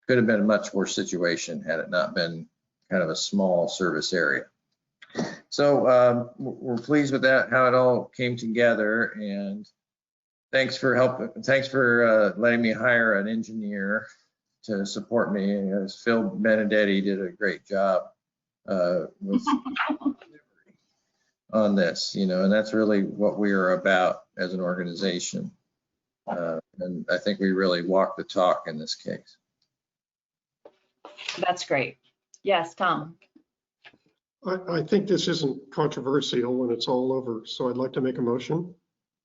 could have been a much worse situation had it not been kind of a small service area. So we're pleased with that, how it all came together, and thanks for letting me hire an engineer to support me. As Phil Benedetti did a great job with on this, and that's really what we are about as an organization. And I think we really walk the talk in this case. That's great. Yes, Tom. I think this isn't controversial when it's all over, so I'd like to make a motion.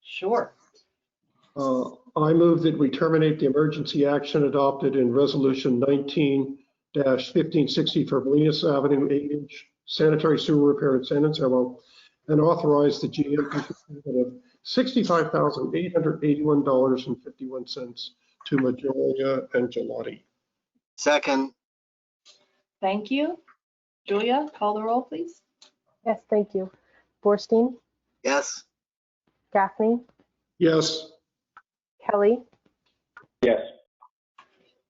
Sure. I move that we terminate the emergency action adopted in Resolution 19-1560 for Bolinas Avenue 8-inch sanitary sewer repair in San Anselmo, and authorize the GM of $65,881.51 to Majora and Gelati. Second. Thank you. Julia, call the roll, please. Yes, thank you. Borstein, Yes. Gaffney, Yes. Kelly, Yes.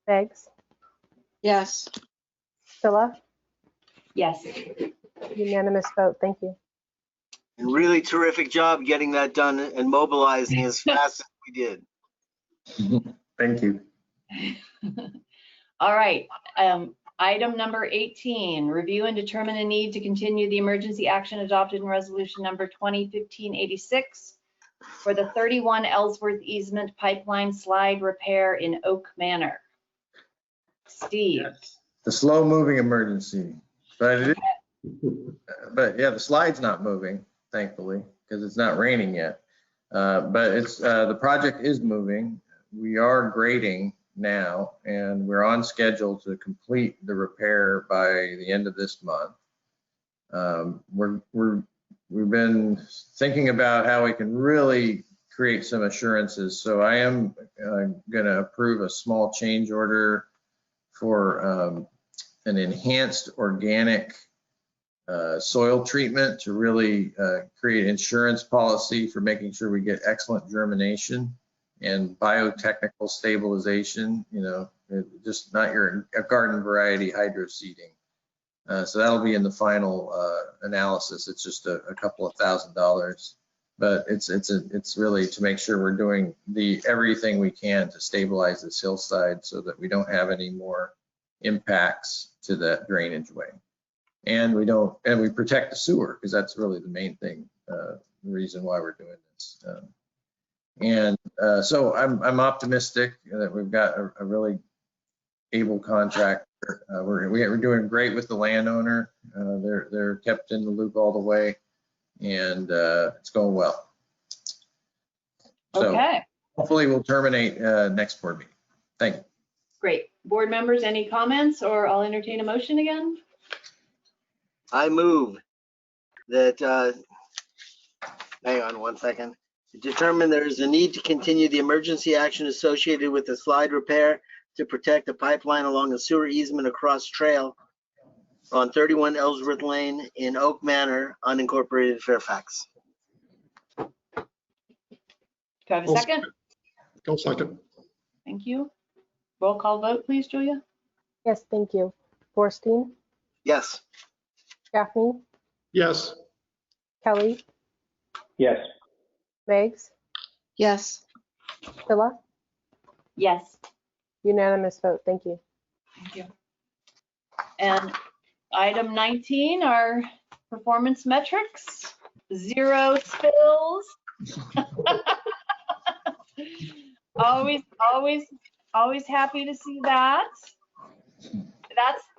Beggs, Yes. Scylla, Yes. unanimous vote. Thank you. And really terrific job getting that done and mobilizing as fast as we did. Thank you. All right. Item number 18, review and determine a need to continue the emergency action adopted in resolution number 2015-86 for the 31 Ellsworth Easement pipeline slide repair in Oak Manor. Steve. The slow moving emergency, but yeah, the slide's not moving, thankfully, because it's not raining yet. But it's the project is moving. We are grading now, and we're on schedule to complete the repair by the end of this month. We've been thinking about how we can really create some assurances. So I am going to approve a small change order for an enhanced organic soil treatment to really create insurance policy for making sure we get excellent germination and biotechnical stabilization, just not your garden variety hydro seeding. So that'll be in the final analysis. It's just a couple of $1,000s, but it's really to make sure we're doing everything we can to stabilize this hillside so that we don't have any more impacts to that drainage way. And we protect the sewer, because that's really the main thing, the reason why we're doing this. So I'm optimistic that we've got a really able contractor. We're doing great with the landowner. They're kept in the loop all the way, and it's going well. So Okay, hopefully we'll terminate next board meeting. Thank you. great. Board members, any comments, or I'll entertain a motion again? I move that, hang on one second, determine there is a need to continue the emergency action associated with the slide repair to protect the pipeline along the sewer easement across trail on 31 Ellsworth Lane in Oak Manor, unincorporated Fairfax. Do I have a second? I'll second. Thank you. Roll call vote, please, Julia. Yes, thank you. Borstein, Yes. Gaffney, Yes. Kelly, Yes. Meggs, Yes. Phila, Yes. unanimous vote. Thank you. Thank you. And item 19 are performance metrics. 0 spills. Always happy to see that.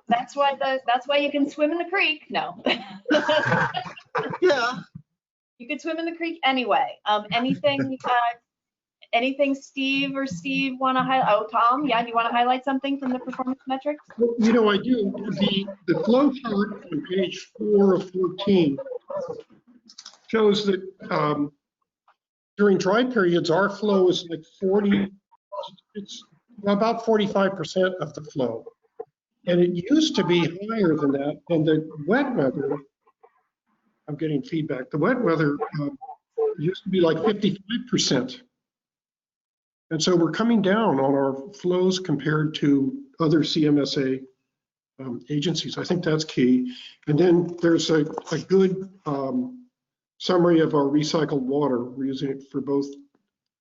That's why you can swim in the creek. No. Yeah. You could swim in the creek anyway. Anything Steve want to highlight? Oh, Tom, yeah, do you want to highlight something from the performance metrics? Well, I do. The flow chart on page 4 of 14 shows that during dry periods, our flow is like it's about 45% of the flow. And it used to be higher than that. And the wet weather, I'm getting feedback, the wet weather used to be like 55%. And so we're coming down on our flows compared to other CMSA agencies. I think that's key. And then there's a good summary of our recycled water. We're using it for both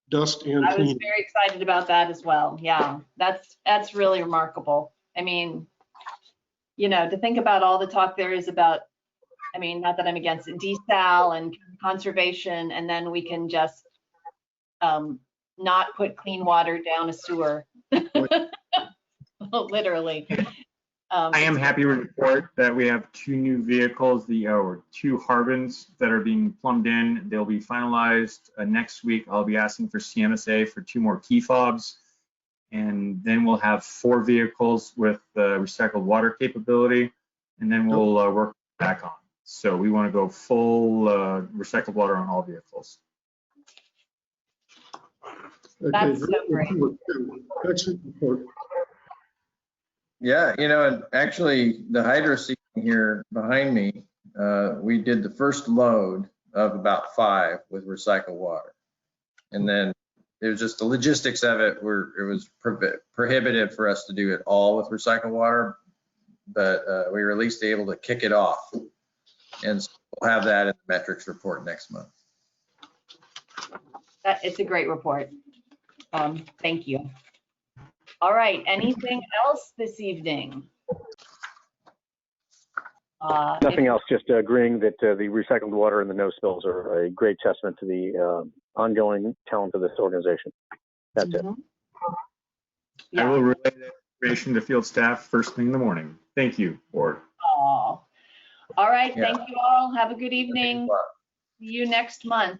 dust and I was clean. very excited about that as well. Yeah, that's really remarkable. I mean, to think about all the talk there is about, I mean, not that I'm against it, desal and conservation, and then we can just not put clean water down a sewer. Literally. I am happy to report that we have 2 new vehicles, or 2 Harbins that are being plumbed in. They'll be finalized next week. I'll be asking for CMSA for 2 more key fobs. And then we'll have 4 vehicles with recycled water capability. And then we'll work back on. So we want to go full recycled water on all vehicles. That's so great. Excellent report. Yeah, and actually the hydro seeding here behind me, we did the first load of about 5 with recycled water. And then it was just the logistics of it it was prohibitive for us to do it all with recycled water, but we were at least able to kick it off. And so we'll have that in the metrics report next month. It's a great report. Thank you. All right, anything else this evening? Nothing else, just agreeing that the recycled water and the no spills are a great testament to the ongoing talent of this organization. That's it. Mhm. I Yeah. will relay that information to field staff first thing in the morning. Thank you, board. Aw. All right, Yeah. thank you all. Have a good evening. See you next month.